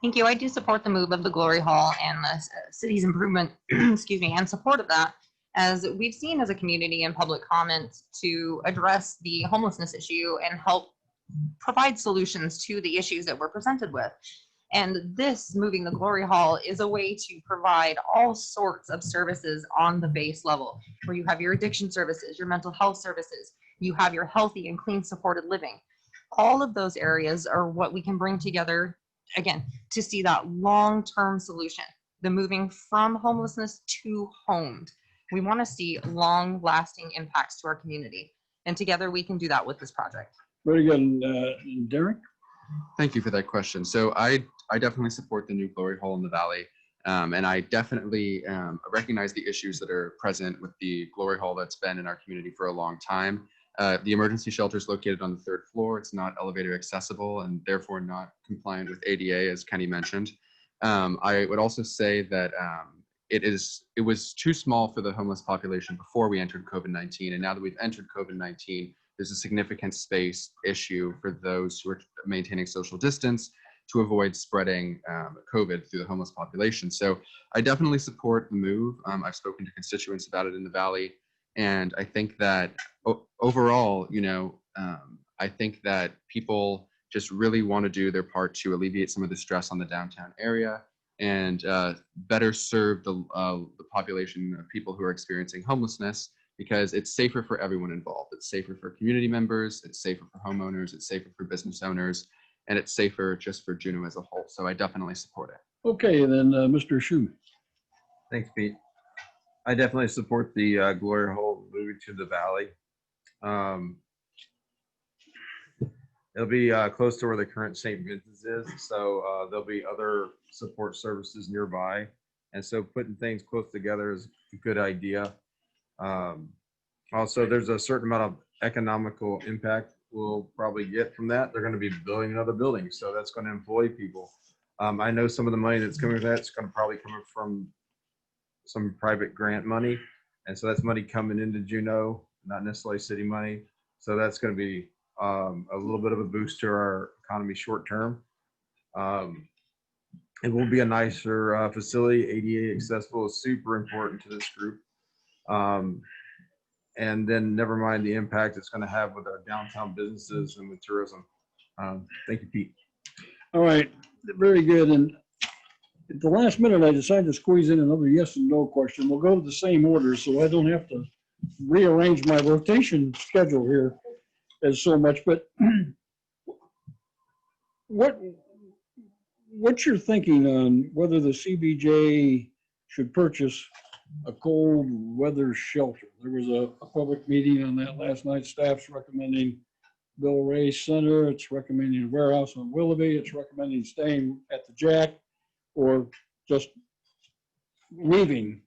Thank you. I do support the move of the Glory Hall and the city's improvement, excuse me, and support of that, as we've seen as a community and public comment to address the homelessness issue and help provide solutions to the issues that we're presented with. And this, moving the Glory Hall, is a way to provide all sorts of services on the base level, where you have your addiction services, your mental health services, you have your healthy and clean supported living. All of those areas are what we can bring together, again, to see that long-term solution, the moving from homelessness to homed. We want to see long-lasting impacts to our community. And together we can do that with this project. Very good. And Derek? Thank you for that question. So I definitely support the new Glory Hall in the Valley. And I definitely recognize the issues that are present with the Glory Hall that's been in our community for a long time. The emergency shelter is located on the 3rd floor. It's not elevator accessible and therefore not compliant with ADA, as Kenny mentioned. I would also say that it was too small for the homeless population before we entered COVID-19. And now that we've entered COVID-19, there's a significant space issue for those who are maintaining social distance to avoid spreading COVID through the homeless population. So I definitely support the move. I've spoken to constituents about it in the Valley. And I think that overall, I think that people just really want to do their part to alleviate some of the stress on the downtown area and better serve the population of people who are experiencing homelessness, because it's safer for everyone involved. It's safer for community members, it's safer for homeowners, it's safer for business owners, and it's safer just for Juneau as a whole. So I definitely support it. Okay, then, Mr. Schuman. Thanks, Pete. I definitely support the Gloria Hole moving to the valley. It'll be close to where the current St. Vincent's is, so there'll be other support services nearby. And so putting things close together is a good idea. Also, there's a certain amount of economical impact we'll probably get from that. They're going to be building another building, so that's going to employ people. I know some of the money that's coming with that is going to probably come from some private grant money. And so that's money coming into Juneau, not necessarily city money. So that's going to be a little bit of a boost to our economy short term. It will be a nicer facility. ADA accessible is super important to this group. And then never mind the impact it's going to have with our downtown businesses and with tourism. Thank you, Pete. All right, very good. And at the last minute, I decided to squeeze in another yes and no question. We'll go to the same order, so I don't have to rearrange my rotation schedule here as so much. But what's your thinking on whether the CBJ should purchase a cold weather shelter? There was a public meeting on that last night. Staff's recommending Bill Ray Center. It's recommending a warehouse on Willoughby. It's recommending staying at the Jack, or just leaving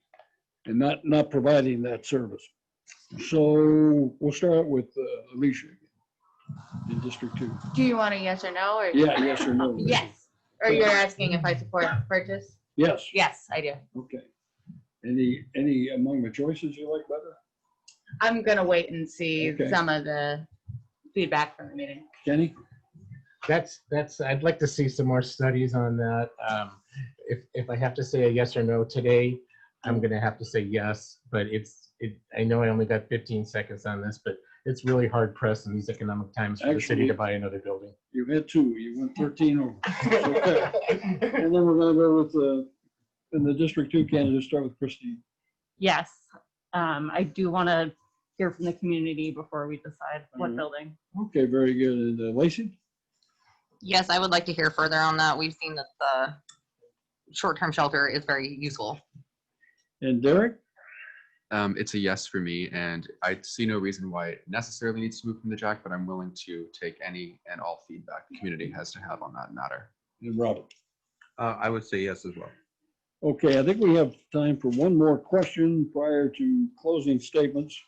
and not providing that service. So we'll start with Alicia in District 2. Do you want a yes or no? Or Yeah, yes or no? Yes. Or you're asking if I support the purchase? Yes. Yes, I do. Okay. Any among the choices you like better? I'm gonna wait and see Okay. some of the feedback from the meeting. Kenny? I'd like to see some more studies on that. If I have to say a yes or no today, I'm gonna have to say yes, but I know I only got 15 seconds on this, but it's really hard pressed in these economic times for the city to buy another building. You had 2. You went 13 over. Okay. And then we're gonna go with in the District 2 candidate, start with Christine. Yes, I do want to hear from the community before we decide what Mhm. building. Okay, very good. And Lacey? Yes, I would like to hear further on that. We've seen that the short-term shelter is very useful. And Derek? It's a yes for me, and I see no reason why it necessarily needs to move from the Jack, but I'm willing to take any and all feedback the community has to have on that matter. And Robert? I would say yes as well. Okay, I think we have time for one more question prior to closing statements.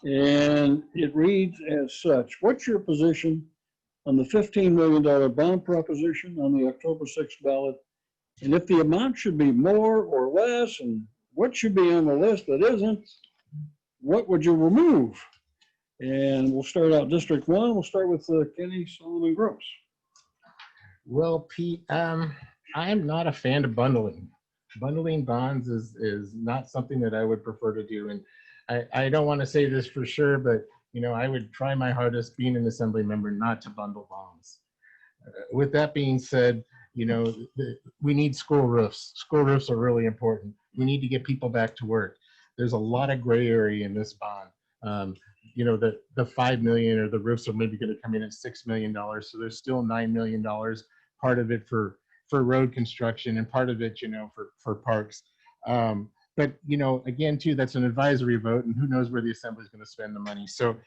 And it reads as such: what's your position on the $15 million bond proposition on the October 6th ballot? And if the amount should be more or less, and what should be on the list that isn't, what would you remove? And we'll start out District 1. We'll start with Kenny Solomon Gross. Well, Pete, I'm not a fan of bundling. Bundling bonds is not something that I would prefer to do. And I don't want to say this for sure, but I would try my hardest being an assembly member not to bundle bonds. With that being said, we need school roofs. School roofs are really important. We need to get people back to work. There's a lot of gray area in this bond. The $5 million, or the roofs are maybe going to come in at $6 million. So there's still $9 million, part of it for road construction and part of it, for parks. But, again, too, that's an advisory vote, and who knows where the assembly is going to spend the money. So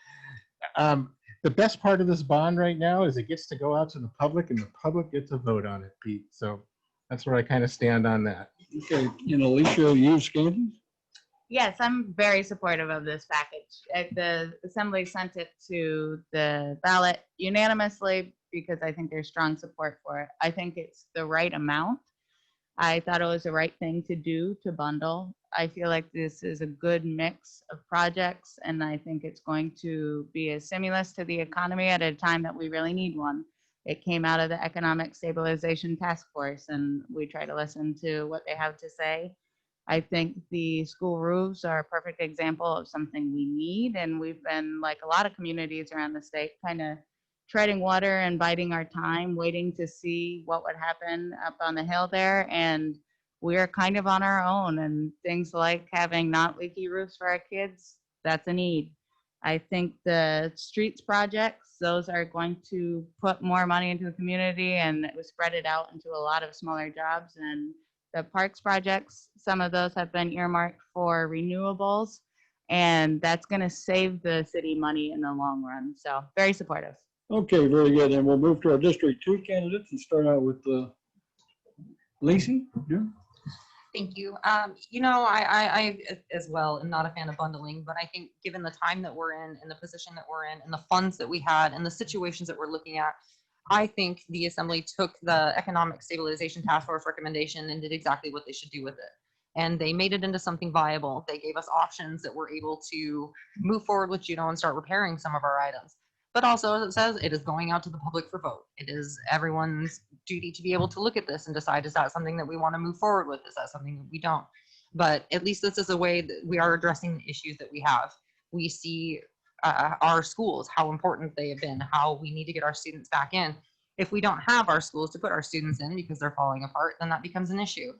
the best part of this bond right now is it gets to go out to the public, and the public gets to vote on it, Pete. So that's where I kind of stand on that. Okay, Alicia, you Scandies? Yes, I'm very supportive of this package. The Assembly sent it to the ballot unanimously because I think there's strong support for it. I think it's the right amount. I thought it was the right thing to do to bundle. I feel like this is a good mix of projects, and I think it's going to be a stimulus to the economy at a time that we really need one. It came out of the Economic Stabilization Task Force, and we try to listen to what they have to say. I think the school roofs are a perfect example of something we need, and we've been, like a lot of communities around the state, kind of treading water and biding our time, waiting to see what would happen up on the hill there. And we're kind of on our own, and things like having not leaky roofs for our kids, that's a need. I think the streets projects, those are going to put more money into the community, and it was spread it out into a lot of smaller jobs. And the parks projects, some of those have been earmarked for renewables, and that's going to save the city money in the long run. So very supportive. Okay, very good. And we'll move to our District 2 candidates and start out with Lacey. Yeah. Thank you. I as well am not a fan of bundling, but I think given the time that we're in and the position that we're in and the funds that we had and the situations that we're looking at, I think the Assembly took the Economic Stabilization Task Force recommendation and did exactly what they should do with it. And they made it into something viable. They gave us options that we're able to move forward with Juneau and start repairing some of our items. But also, as it says, it is going out to the public for vote. It is everyone's duty to be able to look at this and decide, is that something that we want to move forward with? Is that something that we don't? But at least this is a way that we are addressing the issues that we have. We see our schools, how important they have been, how we need to get our students back in. If we don't have our schools to put our students in because they're falling apart, then that becomes an issue.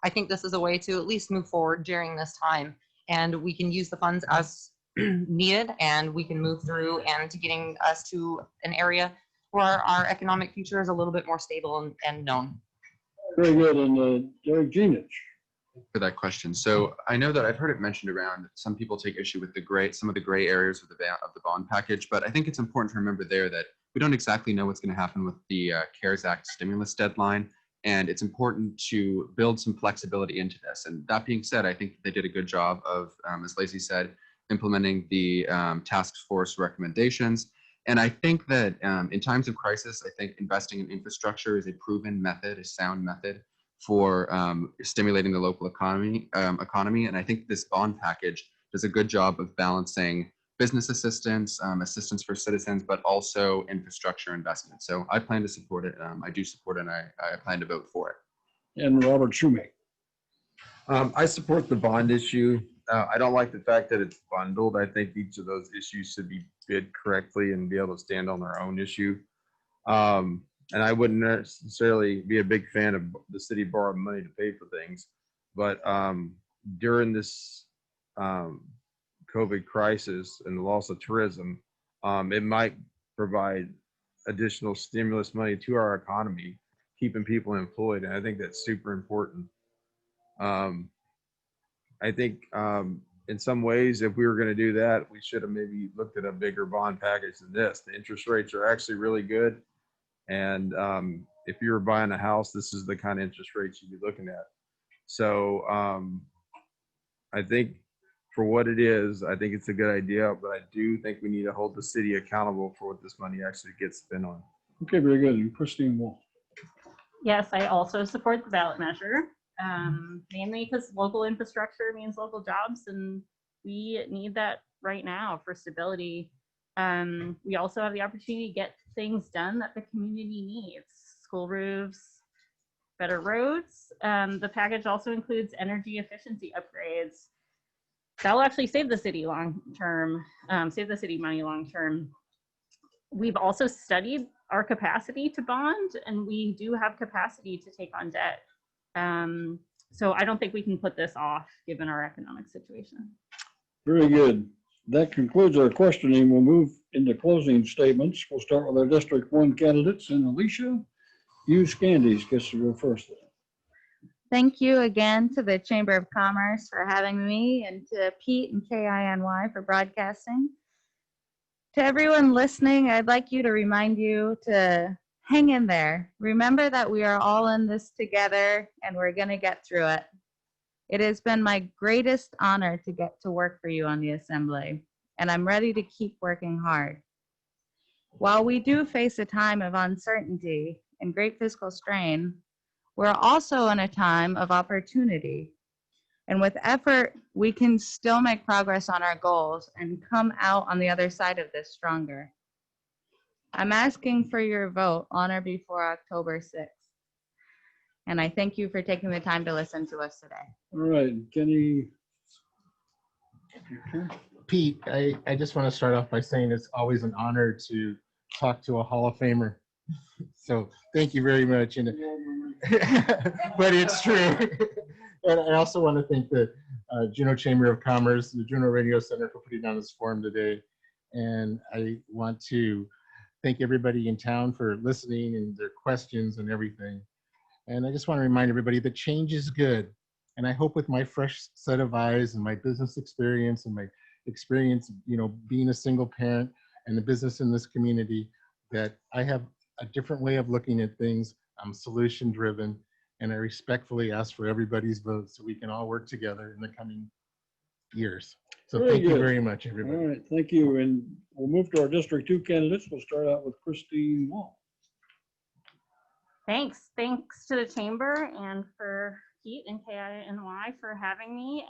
I think this is a way to at least move forward during this time, and we can use the funds as needed, and we can move through and to getting us to an area where our economic future is a little bit more stable and known. Very good. And Derek Genich. For that question. So I know that I've heard it mentioned around, some people take issue with some of the gray areas of the bond package, but I think it's important to remember there that we don't exactly know what's going to happen with the CARES Act stimulus deadline. And it's important to build some flexibility into this. And that being said, I think they did a good job of, as Lacey said, implementing the task force recommendations. And I think that in times of crisis, I think investing in infrastructure is a proven method, a sound method for stimulating the local economy. And I think this bond package does a good job of balancing business assistance, assistance for citizens, but also infrastructure investment. So I plan to support it. I do support it, and I plan to vote for it. And Robert Shoemake. I support the bond issue. I don't like the fact that it's bundled. I think each of those issues should be bid correctly and be able to stand on their own issue. And I wouldn't necessarily be a big fan of the city borrowing money to pay for things. But during this COVID crisis and the loss of tourism, it might provide additional stimulus money to our economy, keeping people employed. And I think that's super important. I think in some ways, if we were going to do that, we should have maybe looked at a bigger bond package than this. The interest rates are actually really good. And if you were buying a house, this is the kind of interest rates you'd be looking at. So I think for what it is, I think it's a good idea, but I do think we need to hold the city accountable for what this money actually gets spent on. Okay, very good. And Christine Wall. Yes, I also support the ballot measure, mainly because local infrastructure means local jobs, and we need that right now for stability. We also have the opportunity to get things done that the community needs: school roofs, better roads. The package also includes energy efficiency upgrades. That will actually save the city long term, save the city money long term. We've also studied our capacity to bond, and we do have capacity to take on debt. So I don't think we can put this off given our economic situation. Very good. That concludes our questioning. We'll move into closing statements. We'll start with our District 1 candidates. And Alicia, you Scandies gets to go first. Thank you again to the Chamber of Commerce for having me, and to Pete and KINY for broadcasting. To everyone listening, I'd like to remind you to hang in there. Remember that we are all in this together, and we're going to get through it. It has been my greatest honor to get to work for you on the Assembly, and I'm ready to keep working hard. While we do face a time of uncertainty and great fiscal strain, we're also in a time of opportunity. And with effort, we can still make progress on our goals and come out on the other side of this stronger. I'm asking for your vote on or before October 6th. And I thank you for taking the time to listen to us today. All right, Kenny. Pete, I just want to start off by saying it's always an honor to talk to a Hall of Famer. So thank you very much. And but it's true. And I also want to thank the Juneau Chamber of Commerce, the Juneau Radio Center for putting on this forum today. And I want to thank everybody in town for listening and their questions and everything. And I just want to remind everybody that change is good. And I hope with my fresh set of eyes and my business experience and my experience, being a single parent and the business in this community, that I have a different way of looking at things. I'm solution driven, and I respectfully ask for everybody's vote so we can all work together in the coming years. So Very thank you good. very much, All everybody. right, thank you. And we'll move to our District 2 candidates. We'll start out with Christine Wall. Thanks to the chamber and for Pete and KINY for having me.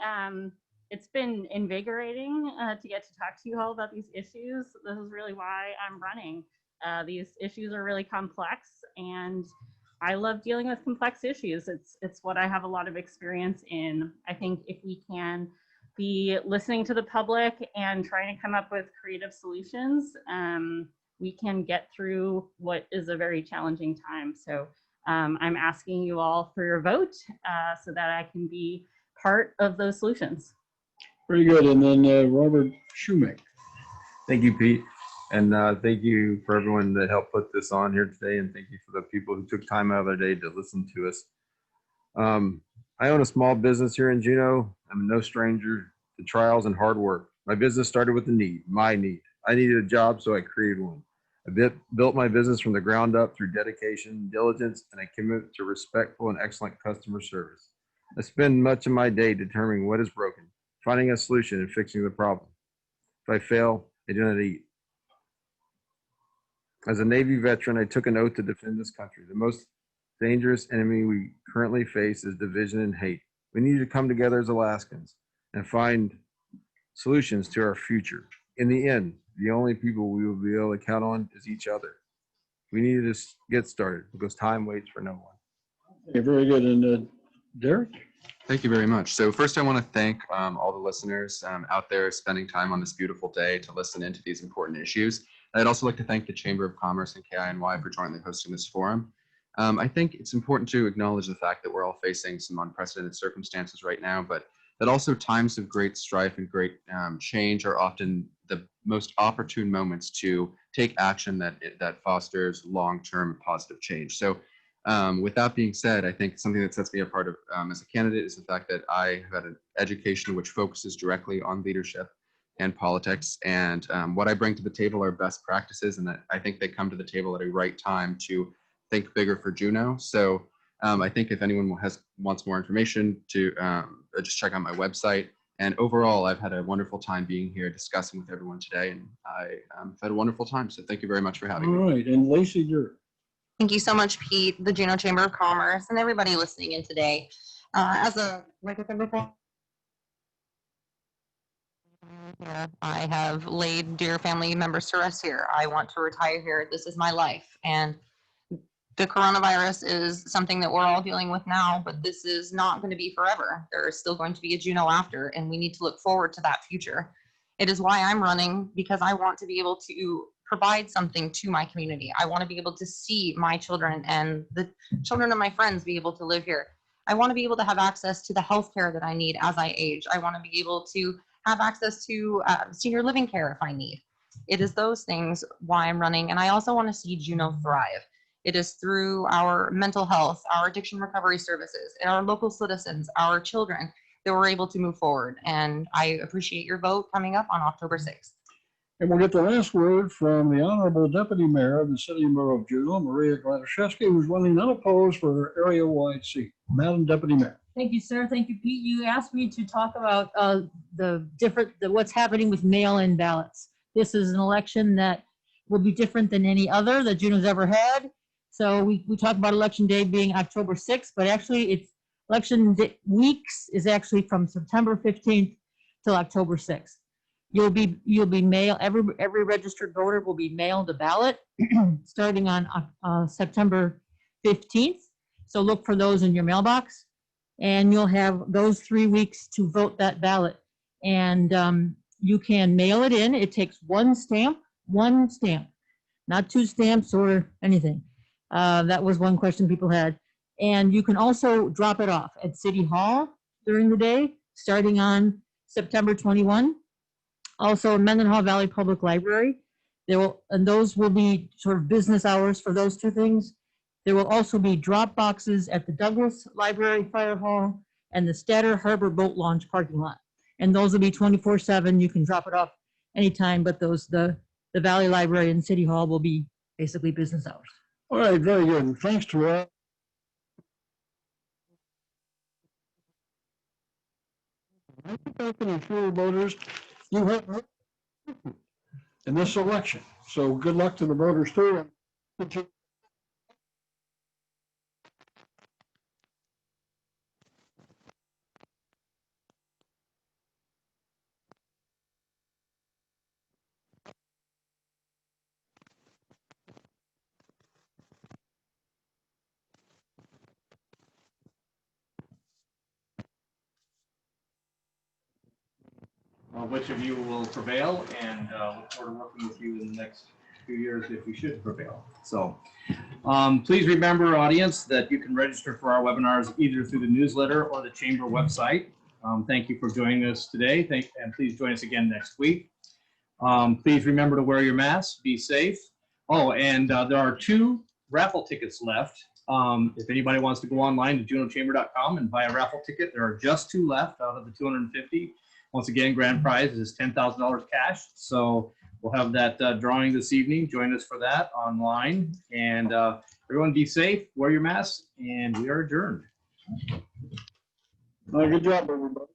It's been invigorating to get to talk to you all about these issues. This is really why I'm running. These issues are really complex, and I love dealing with complex issues. It's what I have a lot of experience in. I think if we can be listening to the public and trying to come up with creative solutions, we can get through what is a very challenging time. So I'm asking you all for your vote so that I can be part of those solutions. Very good. And then Robert Shoemake. Thank you, Pete. And thank you for everyone that helped put this on here today. And thank you for the people who took time out of their day to listen to us. I own a small business here in Juneau. I'm no stranger to trials and hard work. My business started with a need, my need. I needed a job, so I created one. I built my business from the ground up through dedication, diligence, and a commitment to respectful and excellent customer service. I spend much of my day determining what is broken, finding a solution, and fixing the problem. If I fail, I do not eat. As a Navy veteran, I took an oath to defend this country. The most dangerous enemy we currently face is division and hate. We need to come together as Alaskans and find solutions to our future. In the end, the only people we will be able to count on is each other. We need to get started because time waits for no one. Okay, very good. And Derek? Thank you very much. So first I want to thank all the listeners out there spending time on this beautiful day to listen into these important issues. I'd also like to thank the Chamber of Commerce and KINY for jointly hosting this forum. I think it's important to acknowledge the fact that we're all facing some unprecedented circumstances right now, but that also times of great strife and great change are often the most opportune moments to take action that fosters long-term positive change. So with that being said, I think something that sets me apart as a candidate is the fact that I have had an education which focuses directly on leadership and politics. And what I bring to the table are best practices, and that I think they come to the table at a right time to think bigger for Juneau. So I think if anyone wants more information to just check out my website. And overall, I've had a wonderful time being here discussing with everyone today, and I've had a wonderful time. So thank you very much for having me. All right, and Lacey Durr. Thank you so much, Pete, the Juneau Chamber of Commerce, and everybody listening in today. Like I said before, I have laid dear family members to rest here. I want to retire here. This is my life. And the coronavirus is something that we're all dealing with now, but this is not going to be forever. There is still going to be a Juneau after, and we need to look forward to that future. It is why I'm running, because I want to be able to provide something to my community. I want to be able to see my children and the children of my friends be able to live here. I want to be able to have access to the health care that I need as I age. I want to be able to have access to senior living care if I need. It is those things why I'm running, and I also want to see Juneau thrive. It is through our mental health, our addiction recovery services, and our local citizens, our children, that we're able to move forward. And I appreciate your vote coming up on October 6th. And we'll get the last word from the Honorable Deputy Mayor of the City and Borough of Juneau, Maria Gladaszewski, who's running unopposed for her area-wide seat. Madam Deputy Mayor. Thank you, sir. Thank you, Pete. You asked me to talk about what's happening with mail-in ballots. This is an election that will be different than any other that Juneau's ever had. So we talk about election day being October 6th, but actually it's weeks is actually from September 15th till October 6th. You'll be every registered voter will be mailed a ballot starting on September 15th. So look for those in your mailbox, and you'll have those 3 weeks to vote that ballot. And you can mail it in. It takes one stamp. not 2 stamps or anything. That was one question people had. And you can also drop it off at City Hall during the day, starting on September 21. Also, Mendenhall Valley Public Library. And those will be sort of business hours for those 2 things. There will also be drop boxes at the Douglas Library Fire Hall and the Statter Harbor Boat Launch parking lot. And those will be 24/7. You can drop it off anytime, but the Valley Library and City Hall will be basically business hours. All right, very good. Thanks to all. And fewer voters you have in this election. So good luck to the voters too. Which of you will prevail, and look forward to working with you in the next few years if we should prevail. So please remember, audience, that you can register for our webinars either through the newsletter or the Chamber website. Thank you for joining us today, and please join us again next week. Please remember to wear your mask, be safe. Oh, and there are 2 raffle tickets left. If anybody wants to go online to junochamber.com and buy a raffle ticket, there are just 2 left out of the 250. Once again, grand prize is $10,000 cash. So we'll have that drawing this evening. Join us for that online. And everyone be safe, wear your masks, and we are adjourned. Good job, everybody.